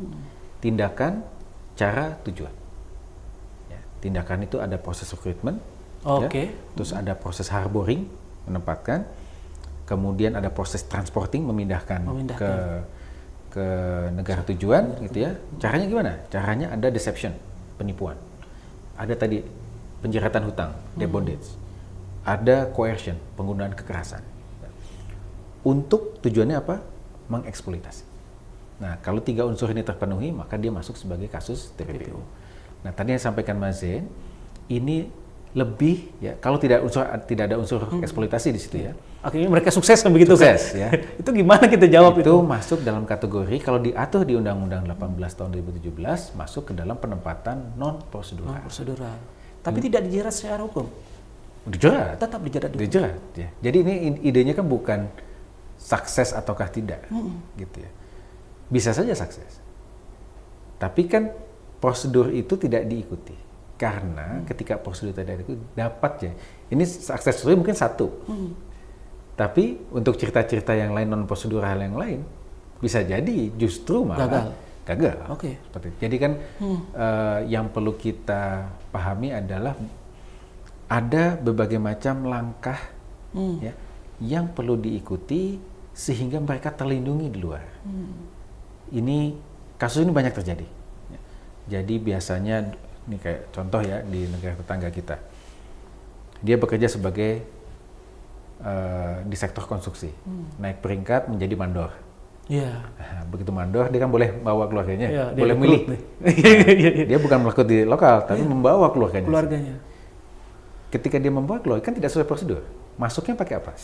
Tindakan, cara, tujuan. Ya, tindakan itu ada proses recruitment, terus ada proses harboring, menempatkan, kemudian ada proses transporting, memindahkan. ke negara tujuan, gitu ya. Caranya gimana? Caranya ada deception, penipuan. Ada tadi penjeratan hutang, debt bondage. Ada coercion, penggunaan kekerasan. Untuk tujuannya apa? Mengeksploitasi. Nah, kalau 3 unsur ini terpenuhi, maka dia masuk sebagai kasus TPPO. Nah, tadi yang sampaikan Mas Zain, ini lebih ya, kalau tidak ada unsur eksploitasi di situ ya. Akhirnya mereka sukses kan begitu kan? Ya. Itu gimana kita jawab itu? Itu masuk dalam kategori kalau diatur di Undang-Undang 18 tahun 2017 masuk ke dalam penempatan non prosedural. Tapi tidak dijerat secara hukum. Dijerat. Tetap dijerat. Dijerat ya. Jadi ini idenya kan bukan sukses ataukah tidak, gitu ya. Bisa saja sukses. Tapi kan prosedur itu tidak diikuti. Karena ketika prosedur tidak diikuti, dapat ya. Ini sukses story mungkin 1. Tapi untuk cerita-cerita yang lain, non-prosedural yang lain, bisa jadi justru malah gagal. Seperti itu. Jadi kan yang perlu kita pahami adalah ada berbagai macam langkah ya, yang perlu diikuti sehingga mereka terlindungi di luar. Kasus ini banyak terjadi. Jadi biasanya, ini kayak contoh ya di negara tetangga kita, dia bekerja sebagai di sektor konstruksi, naik peringkat menjadi mandor. Nah, begitu mandor, dia kan boleh bawa keluarganya, boleh milih. Dia bukan melakukan di lokal, tapi membawa keluarganya. Ketika dia membawa keluarga, kan tidak sesuai prosedur. Masuknya pakai apa?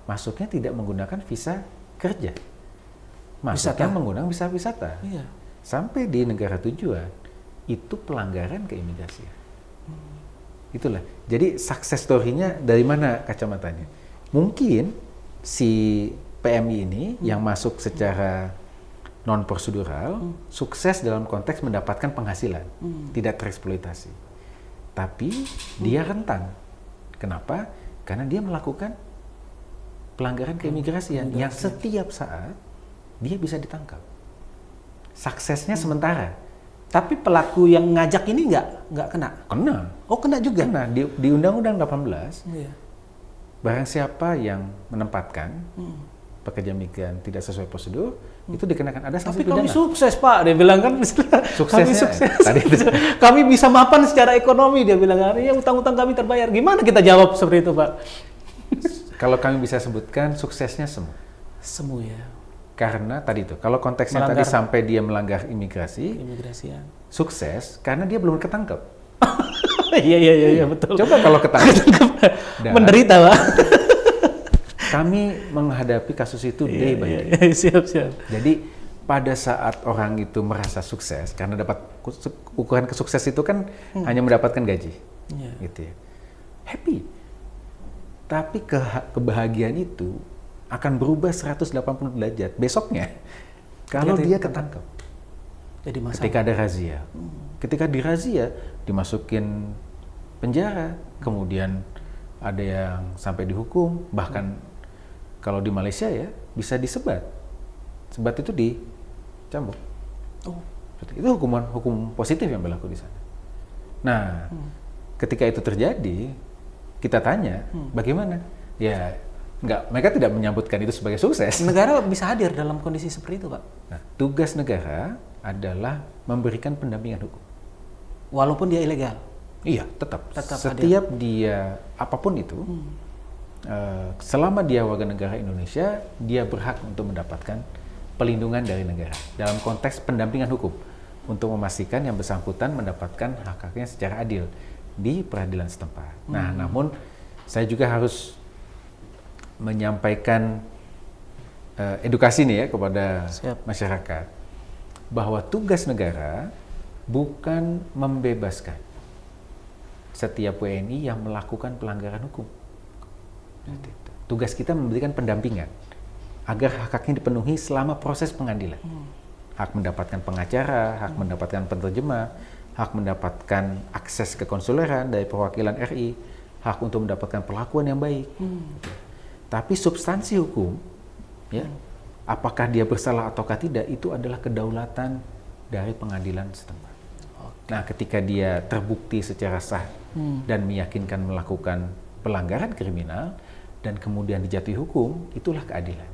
Masuknya tidak menggunakan visa kerja. Masuknya menggunakan visa wisata. Sampai di negara tujuan, itu pelanggaran keimigrasian. Itulah. Jadi success story-nya dari mana kacamatanya? Mungkin si PMI ini yang masuk secara non prosedural sukses dalam konteks mendapatkan penghasilan, tidak tereksploitasi. Tapi dia rentan. Kenapa? Karena dia melakukan pelanggaran keimigrasian yang setiap saat dia bisa ditangkap. Suksesnya sementara. Tapi pelaku yang ngajak ini nggak kena? Kena. Oh, kena juga? Kena. Di Undang-Undang 18, barang siapa yang menempatkan pekerja migran tidak sesuai prosedur, itu dikenakan ada sanksi pidana. Tapi kami sukses, Pak. Dia bilang kan, kami sukses. Kami bisa mapan secara ekonomi, dia bilang. Ya, utang-utang kami terbayar. Gimana kita jawab seperti itu, Pak? Kalau kami bisa sebutkan, suksesnya semu. Semu ya. Karena tadi itu, kalau konteksnya tadi sampai dia melanggar imigrasian, sukses karena dia belum ketangkep. Iya, betul. Coba kalau ketangkep. Menderita, Pak. Kami menghadapi kasus itu day by day. Siap. Jadi pada saat orang itu merasa sukses, karena dapat ukuran kesukses itu kan hanya mendapatkan gaji, gitu ya. Happy. Tapi kebahagiaan itu akan berubah 180 derajat besoknya kalau dia ketangkap. Jadi masalah. Ketika ada razia. Ketika dirazia, dimasukin penjara, kemudian ada yang sampai dihukum, bahkan kalau di Malaysia ya bisa disebat. Sebat itu dicambuk. Itu hukum positif yang berlaku di sana. Nah, ketika itu terjadi, kita tanya, bagaimana? Ya, mereka tidak menyambutkan itu sebagai sukses. Negara bisa hadir dalam kondisi seperti itu, Pak? Nah, tugas negara adalah memberikan pendampingan hukum. Walaupun dia ilegal? Iya, tetap setiap hadir. Dia, apapun itu, selama dia warga negara Indonesia, dia berhak untuk mendapatkan pelindungan dari negara dalam konteks pendampingan hukum untuk memastikan yang bersangkutan mendapatkan hak-haknya secara adil di peradilan setempat. Nah, namun saya juga harus menyampaikan edukasi nih ya kepada masyarakat bahwa tugas negara bukan membebaskan setiap WNI yang melakukan pelanggaran hukum. Tugas kita memberikan pendampingan agar hak-haknya dipenuhi selama proses pengadilan. Hak mendapatkan pengacara, hak mendapatkan penterjemah, hak mendapatkan akses ke konsuleran dari perwakilan RI, hak untuk mendapatkan perlakuan yang baik. Tapi substansi hukum, ya, apakah dia bersalah ataukah tidak, itu adalah kedaulatan dari pengadilan setempat. Nah, ketika dia terbukti secara sah dan meyakinkan melakukan pelanggaran kriminal dan kemudian dijatuhi hukum, itulah keadilan.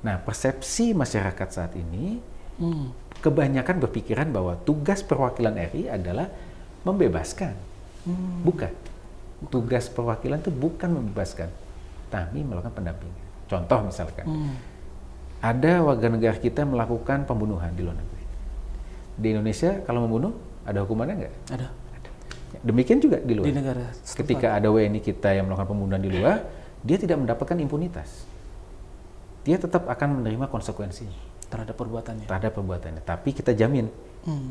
Nah, persepsi masyarakat saat ini kebanyakan berpikiran bahwa tugas perwakilan RI adalah membebaskan. Bukan. Tugas perwakilan itu bukan membebaskan, tapi melakukan pendampingan. Contoh misalkan, ada warga negara kita melakukan pembunuhan di luar negeri. Di Indonesia kalau membunuh, ada hukumannya nggak? Ada. Demikian juga di luar. Di negara setempat. Ketika ada WNI kita yang melakukan pembunuhan di luar, dia tidak mendapatkan impunitas. Dia tetap akan menerima konsekuensinya. Terhadap perbuatannya. Terhadap perbuatannya. Tapi kita jamin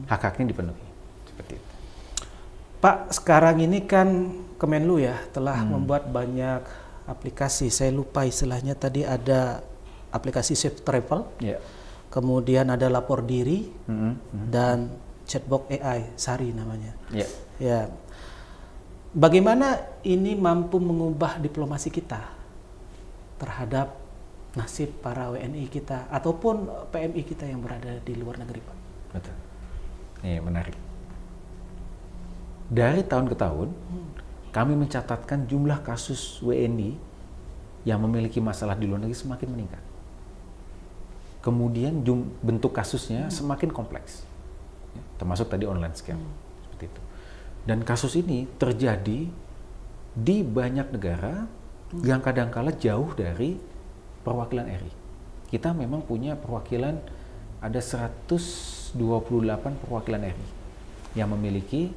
hak-haknya dipenuhi. Seperti itu. Pak, sekarang ini kan Kemenlu ya telah membuat banyak aplikasi. Saya lupa istilahnya tadi, ada aplikasi Safe Travel. Yeah. Kemudian ada lapor diri dan chatbot AI, Sari namanya. Yeah. Ya. Bagaimana ini mampu mengubah diplomasi kita terhadap nasib para WNI kita ataupun PMI kita yang berada di luar negeri, Pak? Betul. Ini menarik. Dari tahun ke tahun, kami mencatatkan jumlah kasus WNI yang memiliki masalah di luar negeri semakin meningkat. Kemudian bentuk kasusnya semakin kompleks, termasuk tadi online scam, seperti itu. Dan kasus ini terjadi di banyak negara yang kadang-kala jauh dari perwakilan RI. Kita memang punya perwakilan, ada 128 perwakilan RI yang memiliki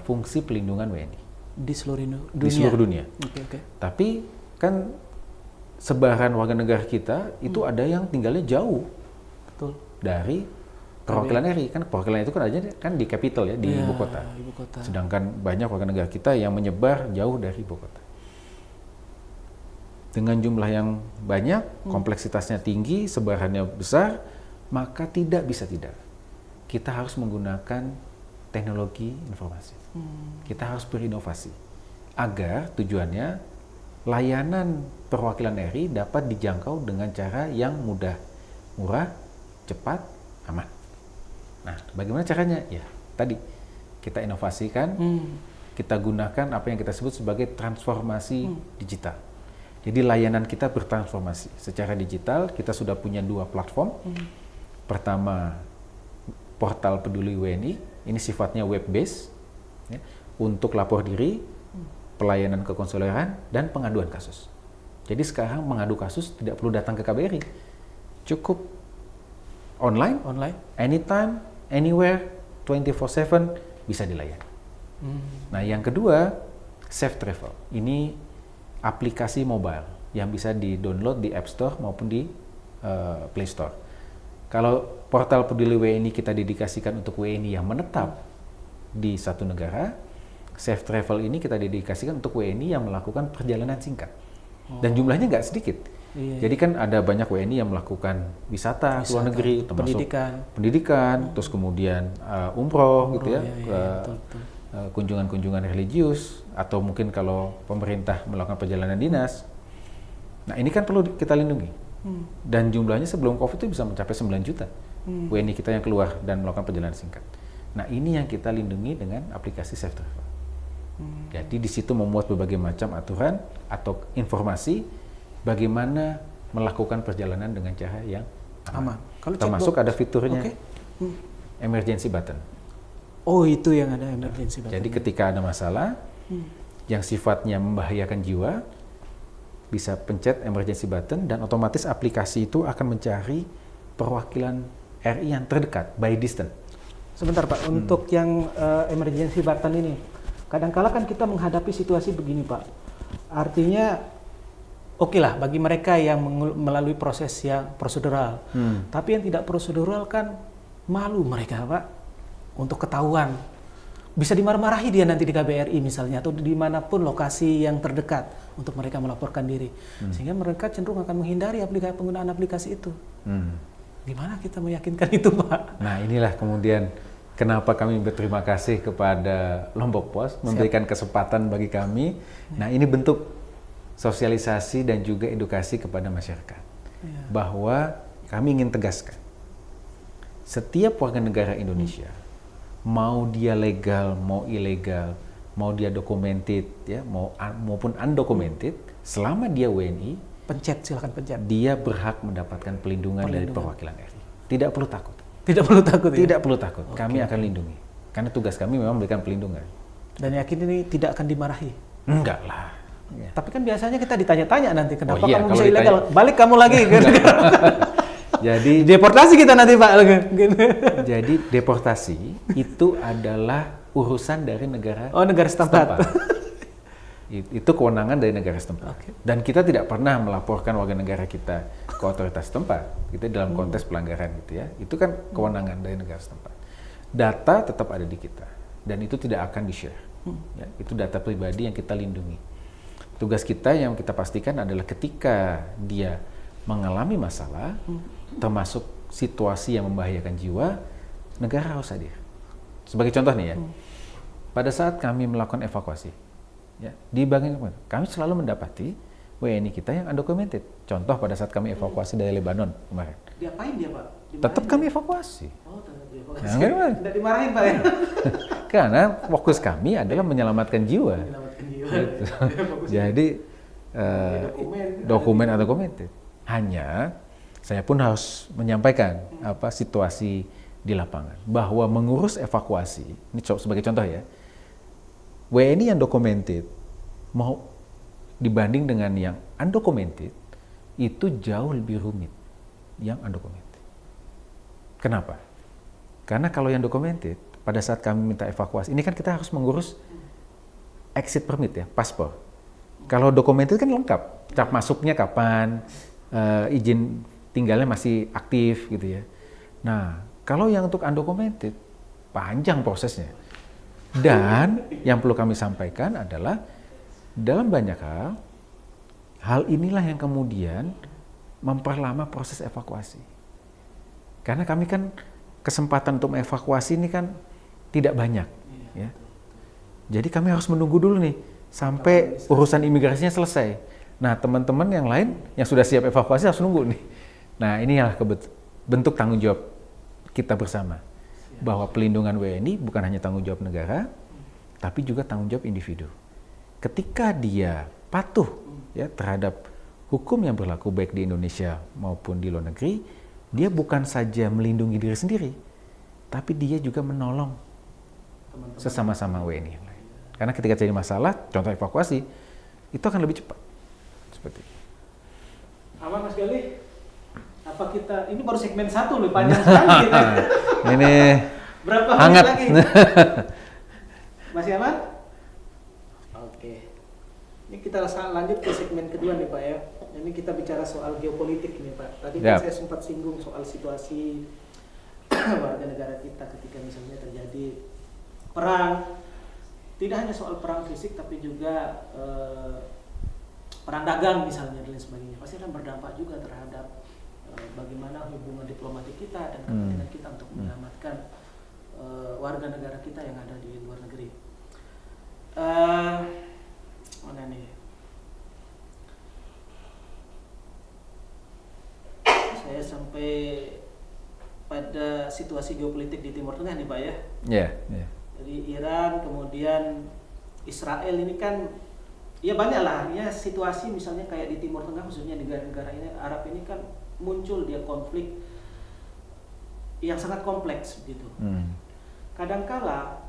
fungsi pelindungan WNI. Di seluruh dunia? Di seluruh dunia. Okay. Tapi kan sebaran warga negara kita itu ada yang tinggalnya jauh. Betul. Dari perwakilan RI. Kan perwakilan itu kan ada kan di capital ya, di ibu kota. Sedangkan banyak warga negara kita yang menyebar jauh dari ibu kota. Dengan jumlah yang banyak, kompleksitasnya tinggi, sebarannya besar, maka tidak bisa tidak. Kita harus menggunakan teknologi informasi. Kita harus berinovasi agar tujuannya layanan perwakilan RI dapat dijangkau dengan cara yang mudah, murah, cepat, aman. Nah, bagaimana caranya? Ya, tadi kita inovasikan, kita gunakan apa yang kita sebut sebagai transformasi digital. Jadi layanan kita bertransformasi secara digital. Kita sudah punya 2 platform. Pertama, portal Peduli WNI. Ini sifatnya web based ya, untuk lapor diri, pelayanan kekonsuleran, dan pengaduan kasus. Jadi sekarang mengadu kasus tidak perlu datang ke KBRI, cukup online, anytime, anywhere, 24/7 bisa dilayani. Nah, yang kedua, Safe Travel. Ini aplikasi mobile yang bisa di-download di App Store maupun di Play Store. Kalau portal Peduli WNI kita dedikasikan untuk WNI yang menetap di satu negara, Safe Travel ini kita dedikasikan untuk WNI yang melakukan perjalanan singkat. Dan jumlahnya nggak sedikit. Jadi kan ada banyak WNI yang melakukan wisata ke luar negeri, termasuk pendidikan, terus kemudian umroh gitu ya, kunjungan-kunjungan religius, atau mungkin kalau pemerintah melakukan perjalanan dinas. Nah ini kan perlu kita lindungi. Dan jumlahnya sebelum COVID itu bisa mencapai 9 juta WNI kita yang keluar dan melakukan perjalanan singkat. Nah ini yang kita lindungi dengan aplikasi Safe Travel. Jadi di situ memuat berbagai macam aturan atau informasi bagaimana melakukan perjalanan dengan cara yang aman. Kalau termasuk ada fiturnya emergency button. Oh itu yang ada emergency button. Jadi ketika ada masalah yang sifatnya membahayakan jiwa, bisa pencet emergency button dan otomatis aplikasi itu akan mencari perwakilan RI yang terdekat by distance. Sebentar Pak, untuk yang emergency button ini, kadang-kala kan kita menghadapi situasi begini Pak. Artinya, oke lah bagi mereka yang melalui proses yang prosedural. Tapi yang tidak prosedural kan malu mereka Pak untuk ketahuan. Bisa dimarah-marahi dia nanti di KBRI misalnya, atau dimanapun lokasi yang terdekat untuk mereka melaporkan diri. Sehingga mereka cenderung akan menghindari penggunaan aplikasi itu. Gimana kita meyakinkan itu Pak? Nah inilah kemudian kenapa kami berterima kasih kepada Lombok Pos memberikan kesempatan bagi kami. Nah ini bentuk sosialisasi dan juga edukasi kepada masyarakat. Bahwa kami ingin tegaskan, setiap warga negara Indonesia, mau dia legal, mau ilegal, mau dia documented, ya, maupun undocumented, selama dia WNI, silahkan pencet. Dia berhak mendapatkan pelindungan dari perwakilan RI. Tidak perlu takut. Tidak perlu takut. Tidak perlu takut. Kami akan lindungi. Karena tugas kami memang memberikan pelindungan. Dan yakin ini tidak akan dimarahi? Enggak lah. Ya. Tapi kan biasanya kita ditanya-tanya nanti kenapa kamu bisa ilegal? Balik kamu lagi. Jadi deportasi kita nanti Pak. Jadi deportasi itu adalah urusan dari negara setempat. Itu kewenangan dari negara setempat. Dan kita tidak pernah melaporkan warga negara kita ke otoritas setempat. Kita dalam konteks pelanggaran gitu ya. Itu kan kewenangan dari negara setempat. Data tetap ada di kita dan itu tidak akan di-share. Ya, itu data pribadi yang kita lindungi. Tugas kita yang kita pastikan adalah ketika dia mengalami masalah, termasuk situasi yang membahayakan jiwa, negara harus hadir. Sebagai contoh nih ya, pada saat kami melakukan evakuasi, ya, di bagian kami selalu mendapati WNI kita yang undocumented. Contoh pada saat kami evakuasi dari Lebanon kemarin. Diapain dia Pak? Tetap kami evakuasi. Oh, tetap dievakuasi. Tidak dimarahin Pak ya? Karena fokus kami adalah menyelamatkan jiwa. Gitu. Jadi dokumen undocumented. Hanya saya pun harus menyampaikan situasi di lapangan bahwa mengurus evakuasi ini sebagai contoh ya, WNI yang documented mau dibanding dengan yang undocumented itu jauh lebih rumit yang undocumented. Kenapa? Karena kalau yang documented pada saat kami minta evakuasi ini kan kita harus mengurus exit permit ya, paspor. Kalau documented kan lengkap, cap masuknya kapan, izin tinggalnya masih aktif gitu ya. Nah, kalau yang untuk undocumented, panjang prosesnya. Dan yang perlu kami sampaikan adalah dalam banyak hal inilah yang kemudian memperlama proses evakuasi. Karena kami kan kesempatan untuk mengevakuasi ini kan tidak banyak. Ya. Jadi kami harus menunggu dulu nih sampai urusan imigrasinya selesai. Nah, teman-teman yang lain yang sudah siap evakuasi harus nunggu nih. Nah, inilah bentuk tanggung jawab kita bersama. Bahwa pelindungan WNI bukan hanya tanggung jawab negara, tapi juga tanggung jawab individu. Ketika dia patuh ya terhadap hukum yang berlaku baik di Indonesia maupun di luar negeri, dia bukan saja melindungi diri sendiri, tapi dia juga menolong sesama-sama WNI yang lain. Karena ketika terjadi masalah, contoh evakuasi, itu akan lebih cepat. Seperti itu. Aman Mas Gali? Apa kita, ini baru segmen 1 loh, panjang sekali kita. Ini berapa hangat lagi? Masih aman? Oke. Ini kita lanjut ke segmen kedua nih Pak ya. Ini kita bicara soal geopolitik nih Pak. Tadi kan saya sempat singgung soal situasi warga negara kita ketika misalnya terjadi perang. Tidak hanya soal perang fisik tapi juga perang dagang misalnya dan lain sebagainya, pasti akan berdampak juga terhadap bagaimana hubungan diplomatik kita dan kepentingan kita untuk menyelamatkan warga negara kita yang ada di luar negeri. Mana nih? Saya sampai pada situasi geopolitik di Timur Tengah nih Pak ya. Iya. Jadi Iran, kemudian Israel ini kan, ya banyak lah ya situasi misalnya kayak di Timur Tengah khususnya negara-negara ini Arab ini kan muncul dia konflik yang sangat kompleks gitu. Kadangkala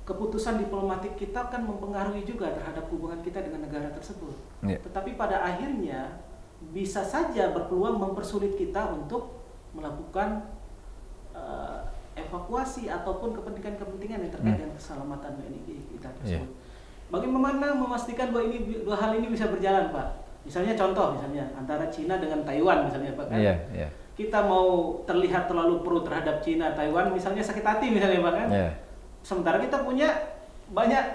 keputusan diplomatik kita kan mempengaruhi juga terhadap hubungan kita dengan negara tersebut. Tetapi pada akhirnya bisa saja berpeluang mempersulit kita untuk melakukan evakuasi ataupun kepentingan-kepentingan yang terkait dengan keselamatan WNI kita tersebut. Bagaimana memastikan bahwa ini dua hal ini bisa berjalan, Pak? Misalnya contoh, misalnya antara Cina dengan Taiwan misalnya, Pak kan? Kita mau terlihat terlalu pro terhadap Cina, Taiwan misalnya sakit hati misalnya, Pak kan? Sementara kita punya banyak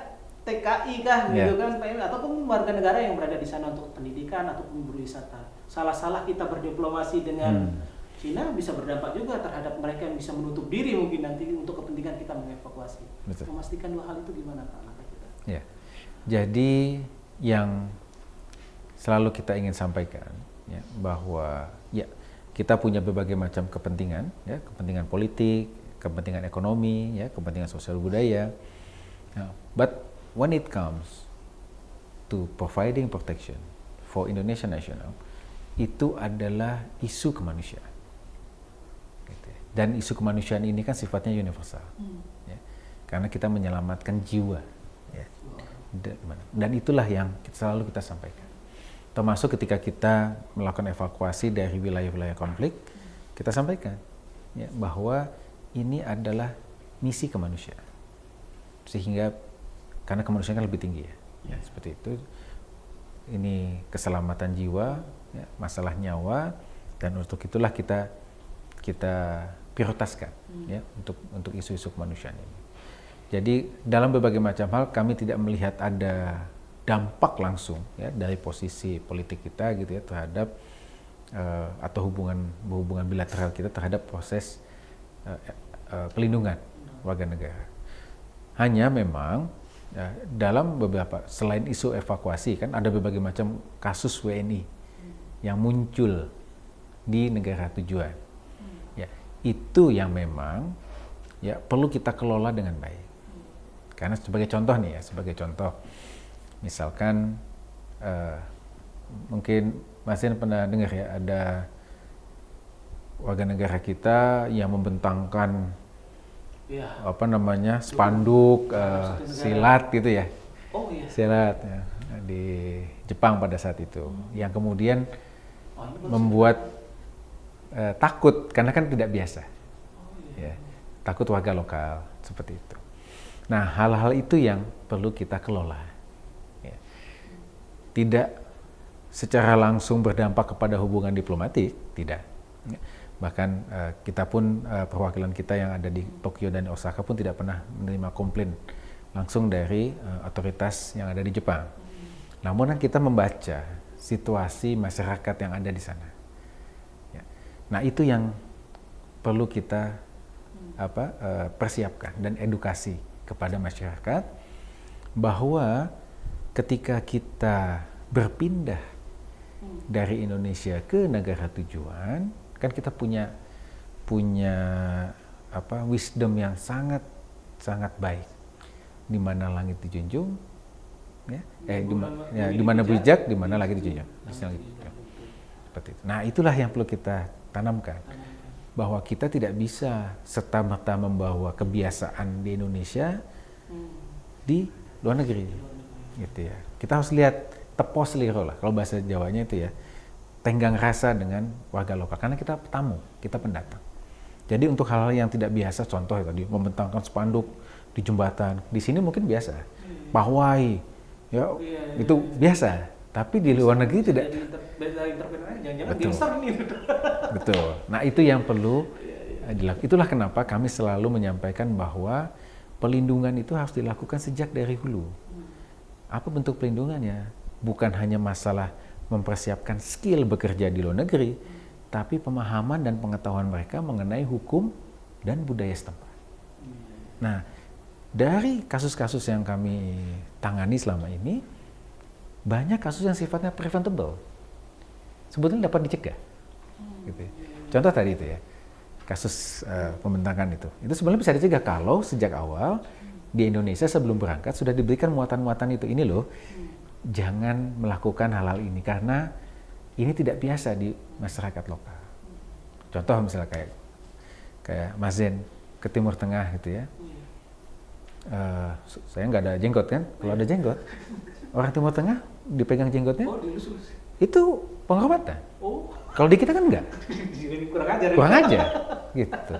TKI kah gitu kan, ataupun warga negara yang berada di sana untuk pendidikan ataupun berwisata. Salah-salah kita berdiplomasi dengan Cina bisa berdampak juga terhadap mereka yang bisa menutup diri mungkin nanti untuk kepentingan kita mengevakuasi. Memastikan dua hal itu gimana Pak langkah kita? Ya. Jadi yang selalu kita ingin sampaikan ya, bahwa ya kita punya berbagai macam kepentingan, ya, kepentingan politik, kepentingan ekonomi, ya, kepentingan sosial budaya. But when it comes to providing protection for Indonesia national, itu adalah isu kemanusiaan. Dan isu kemanusiaan ini kan sifatnya universal, ya, karena kita menyelamatkan jiwa, ya. Dan itulah yang selalu kita sampaikan. Termasuk ketika kita melakukan evakuasi dari wilayah-wilayah konflik, kita sampaikan ya, bahwa ini adalah misi kemanusiaan, sehingga karena kemanusiaan kan lebih tinggi ya, seperti itu. Ini keselamatan jiwa, ya, masalah nyawa, dan untuk itulah kita prioritaskan ya untuk isu-isu kemanusiaan ini. Jadi dalam berbagai macam hal kami tidak melihat ada dampak langsung ya dari posisi politik kita gitu ya terhadap atau hubungan bilateral kita terhadap proses pelindungan warga negara. Hanya memang dalam beberapa selain isu evakuasi kan ada berbagai macam kasus WNI yang muncul di negara tujuan. Itu yang memang ya perlu kita kelola dengan baik. Karena sebagai contoh nih ya, sebagai contoh, misalkan mungkin Mas Ian pernah dengar ya ada warga negara kita yang membentangkan spanduk silat gitu ya, silat ya, di Jepang pada saat itu, yang kemudian membuat takut karena kan tidak biasa, ya, takut warga lokal seperti itu. Nah hal-hal itu yang perlu kita kelola, ya. Tidak secara langsung berdampak kepada hubungan diplomatik, tidak. Ya. Bahkan kita pun perwakilan kita yang ada di Tokyo dan Osaka pun tidak pernah menerima komplain langsung dari otoritas yang ada di Jepang. Namun kita membaca situasi masyarakat yang ada di sana. Nah itu yang perlu kita persiapkan dan edukasi kepada masyarakat bahwa ketika kita berpindah dari Indonesia ke negara tujuan, kan kita punya wisdom yang sangat baik, di mana langit dijunjung, ya, di mana bijak, di mana lagi dijunjung. Seperti itu. Nah itulah yang perlu kita tanamkan, bahwa kita tidak bisa serta-merta membawa kebiasaan di Indonesia di luar negeri, gitu ya. Kita harus lihat tepos liro lah, kalau bahasa Jawanya itu ya, tenggang rasa dengan warga lokal, karena kita tamu, kita pendatang. Jadi untuk hal-hal yang tidak biasa, contoh tadi membentangkan spanduk di jembatan, di sini mungkin biasa, pawai, ya itu biasa. Tapi di luar negeri tidak. Betul. Nah itu yang perlu dilakukan. Itulah kenapa kami selalu menyampaikan bahwa pelindungan itu harus dilakukan sejak dari hulu. Apa bentuk pelindungannya? bukan hanya masalah mempersiapkan skill bekerja di luar negeri, tapi pemahaman dan pengetahuan mereka mengenai hukum dan budaya setempat. Nah, dari kasus-kasus yang kami tangani selama ini, banyak kasus yang sifatnya preventable. Sebetulnya dapat dicegah. Gitu. Contoh tadi itu ya, kasus pembentangan itu sebenarnya bisa dicegah kalau sejak awal di Indonesia sebelum berangkat sudah diberikan muatan-muatan itu. Ini loh, jangan melakukan hal-hal ini karena ini tidak biasa di masyarakat lokal. Contoh misalnya kayak Mas Zen ke Timur Tengah gitu ya. Saya nggak ada jenggot kan? Kalau ada jenggot, orang Timur Tengah dipegang jenggotnya, itu penghormatan. Kalau di kita kan enggak. Kurang aja. Gitu.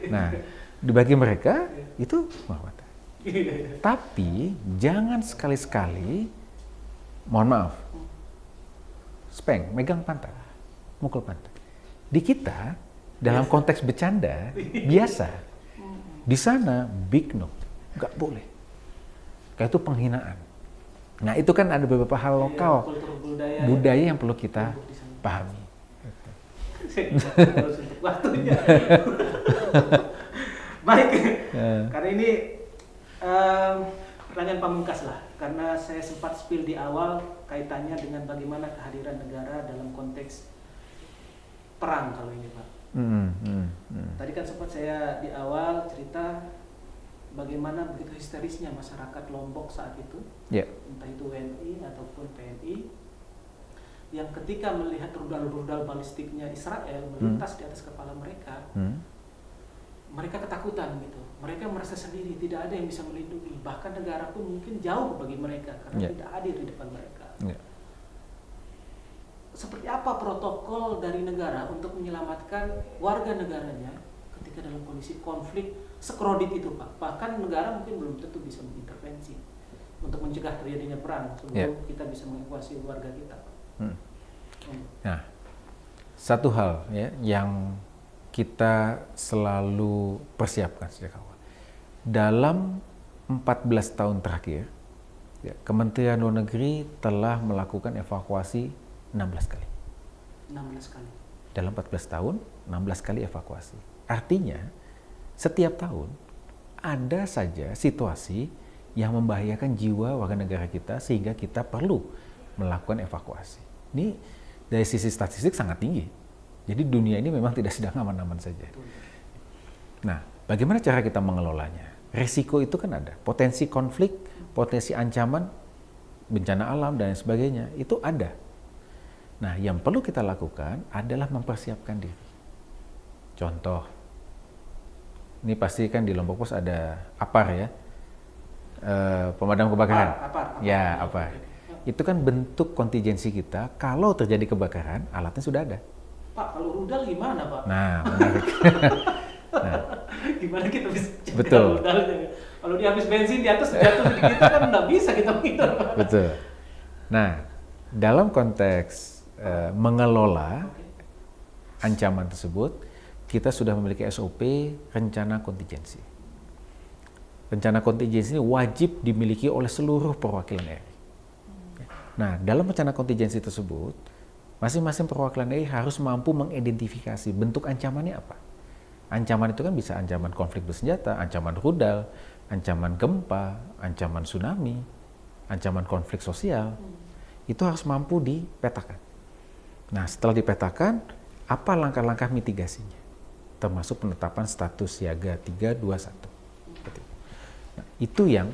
Nah, bagi mereka itu penghormatan. Tapi jangan sekali-sekali, mohon maaf, spank, megang pantat, mukul pantat. Di kita, dalam konteks bercanda, biasa. Di sana, big no. Nggak boleh. Kayak itu penghinaan. Nah, itu kan ada beberapa hal lokal, budaya yang perlu kita pahami. Untuk waktunya. Baik, karena ini pertanyaan pamungkas lah, karena saya sempat spill di awal kaitannya dengan bagaimana kehadiran negara dalam konteks perang kalau ini Pak. Tadi kan sempat saya di awal cerita bagaimana begitu histerisnya masyarakat Lombok saat itu, entah itu WNI ataupun TNI, yang ketika melihat rudal-rudal balistiknya Israel melintas di atas kepala mereka, mereka ketakutan gitu. Mereka merasa sendiri, tidak ada yang bisa melindungi. Bahkan negara pun mungkin jauh bagi mereka karena tidak hadir di depan mereka. Seperti apa protokol dari negara untuk menyelamatkan warga negaranya ketika dalam kondisi konflik sekrodit itu Pak? Bahkan negara mungkin belum tentu bisa mengintervensi untuk mencegah terjadinya perang sebelum kita bisa mengevakuasi warga kita Pak. Nah, satu hal ya yang kita selalu persiapkan sejak awal. Dalam 14 tahun terakhir, Kementerian Luar Negeri telah melakukan evakuasi 16 kali. 16 kali. Dalam 14 tahun, 16 kali evakuasi. Artinya, setiap tahun ada saja situasi yang membahayakan jiwa warga negara kita sehingga kita perlu melakukan evakuasi. Ini dari sisi statistik sangat tinggi. Jadi dunia ini memang tidak sedang aman-aman saja. Nah, bagaimana cara kita mengelolanya? Resiko itu kan ada. Potensi konflik, potensi ancaman, bencana alam, dan sebagainya. Itu ada. Nah, yang perlu kita lakukan adalah mempersiapkan diri. Contoh, ini pasti kan di Lombok Pos ada APAR ya, pemadam kebakaran. APAR. Itu kan bentuk kontingensi kita. Kalau terjadi kebakaran, alatnya sudah ada. Pak, kalau rudal gimana Pak? Nah, menarik. Gimana kita bisa betul. Rudalnya? Kalau dia habis bensin di atas jatuh sedikit kan nggak bisa kita menghindar. Betul. Nah, dalam konteks mengelola ancaman tersebut, kita sudah memiliki SOP rencana kontingensi. Rencana kontingensi ini wajib dimiliki oleh seluruh perwakilan RI. Nah, dalam rencana kontingensi tersebut, masing-masing perwakilan RI harus mampu mengidentifikasi bentuk ancamannya apa. Ancaman itu kan bisa ancaman konflik bersenjata, ancaman rudal, ancaman gempa, ancaman tsunami, ancaman konflik sosial. Itu harus mampu dipetakan. Nah, setelah dipetakan, apa langkah-langkah mitigasinya? Termasuk penetapan status siaga 3, 2, 1. Nah, itu yang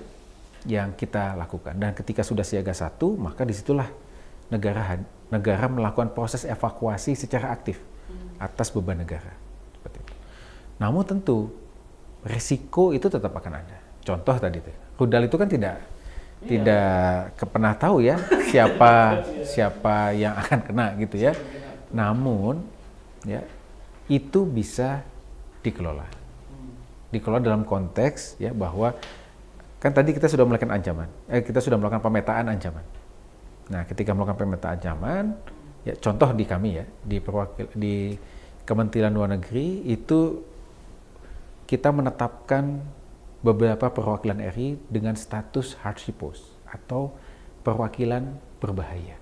kita lakukan. Dan ketika sudah siaga 1, maka disitulah negara melakukan proses evakuasi secara aktif atas beban negara. Seperti itu. Namun tentu resiko itu tetap akan ada. Contoh tadi, rudal itu kan tidak pernah tahu ya siapa yang akan kena gitu ya. Namun ya itu bisa dikelola. Dikelola dalam konteks ya bahwa kan tadi kita sudah melakukan kita sudah melakukan pemetaan ancaman. Nah, ketika melakukan pemetaan ancaman, ya contoh di kami ya di Kementerian Luar Negeri itu kita menetapkan beberapa perwakilan RI dengan status hardship post atau perwakilan berbahaya.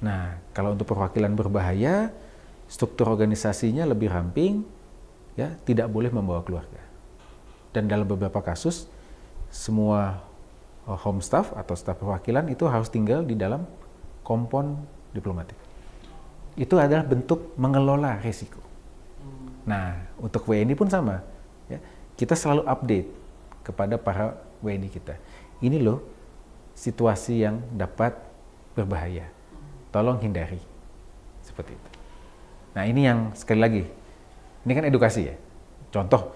Nah, kalau untuk perwakilan berbahaya, struktur organisasinya lebih ramping, ya, tidak boleh membawa keluarga. Dan dalam beberapa kasus, semua home staff atau staf perwakilan itu harus tinggal di dalam kompon diplomatik. Itu adalah bentuk mengelola risiko. Nah, untuk WNI pun sama. Ya, kita selalu update kepada para WNI kita. Ini loh situasi yang dapat berbahaya. Tolong hindari. Seperti itu. Nah, ini yang sekali lagi, ini kan edukasi ya. Contoh,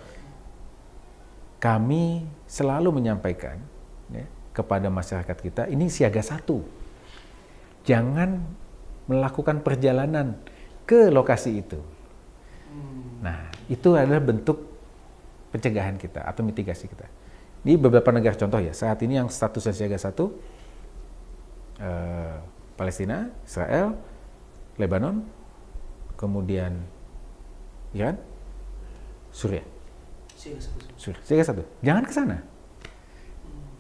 kami selalu menyampaikan ya, kepada masyarakat kita, ini siaga 1. Jangan melakukan perjalanan ke lokasi itu. Nah, itu adalah bentuk pencegahan kita atau mitigasi kita. Di beberapa negara contoh ya, saat ini yang statusnya siaga 1, Palestina, Israel, Lebanon, kemudian Iran, Suriah. Siaga 1. Jangan ke sana.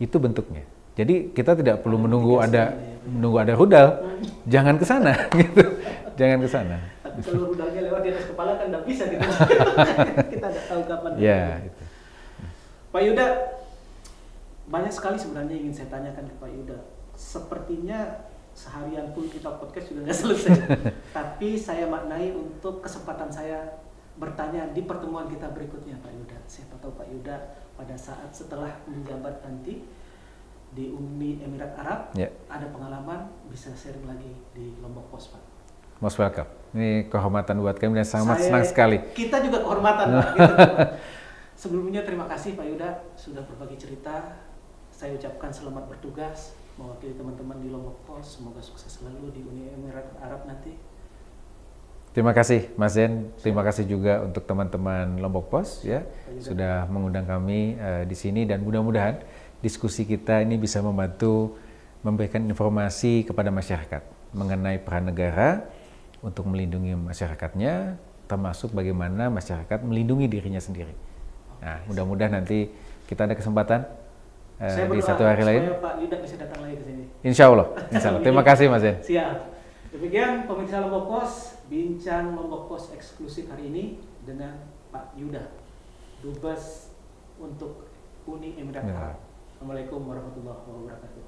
Itu bentuknya. Jadi kita tidak perlu menunggu ada rudal. Jangan ke sana gitu. Jangan ke sana. Tapi kalau rudalnya lewat di atas kepala kan nggak bisa gitu. Kita nggak tahu kapan. Ya, itu. Pak Yuda, banyak sekali sebenarnya ingin saya tanyakan ke Pak Yuda. Sepertinya seharian pun kita podcast sudah nggak selesai. Tapi saya maknai untuk kesempatan saya bertanya di pertemuan kita berikutnya, Pak Yuda. Siapa tahu Pak Yuda pada saat setelah menjabat nanti di Uni Emirat Arab, ada pengalaman bisa sharing lagi di Lombok Pos, Pak. Most welcome. Ini kehormatan buat kami dan sangat senang sekali. Kita juga kehormatan, Pak. Gitu, Pak. Sebelumnya terima kasih Pak Yuda sudah berbagi cerita. Saya ucapkan selamat bertugas mewakili teman-teman di Lombok Pos. Semoga sukses selalu di Uni Emirat Arab nanti. Terima kasih Mas Zen, terima kasih juga untuk teman-teman Lombok Pos ya sudah mengundang kami di sini, dan mudah-mudahan diskusi kita ini bisa membantu memberikan informasi kepada masyarakat mengenai peran negara untuk melindungi masyarakatnya, termasuk bagaimana masyarakat melindungi dirinya sendiri. Nah, mudah-mudahan nanti kita ada kesempatan di satu hari lain. Pak Yuda bisa datang lagi ke sini. Insya Allah. Terima kasih Mas Zen. Siap. Demikian pemirsa Lombok Pos, bincang Lombok Pos eksklusif hari ini dengan Pak Yuda, Dubes untuk Uni Emirat Arab. Assalamualaikum warahmatullahi wabarakatuh.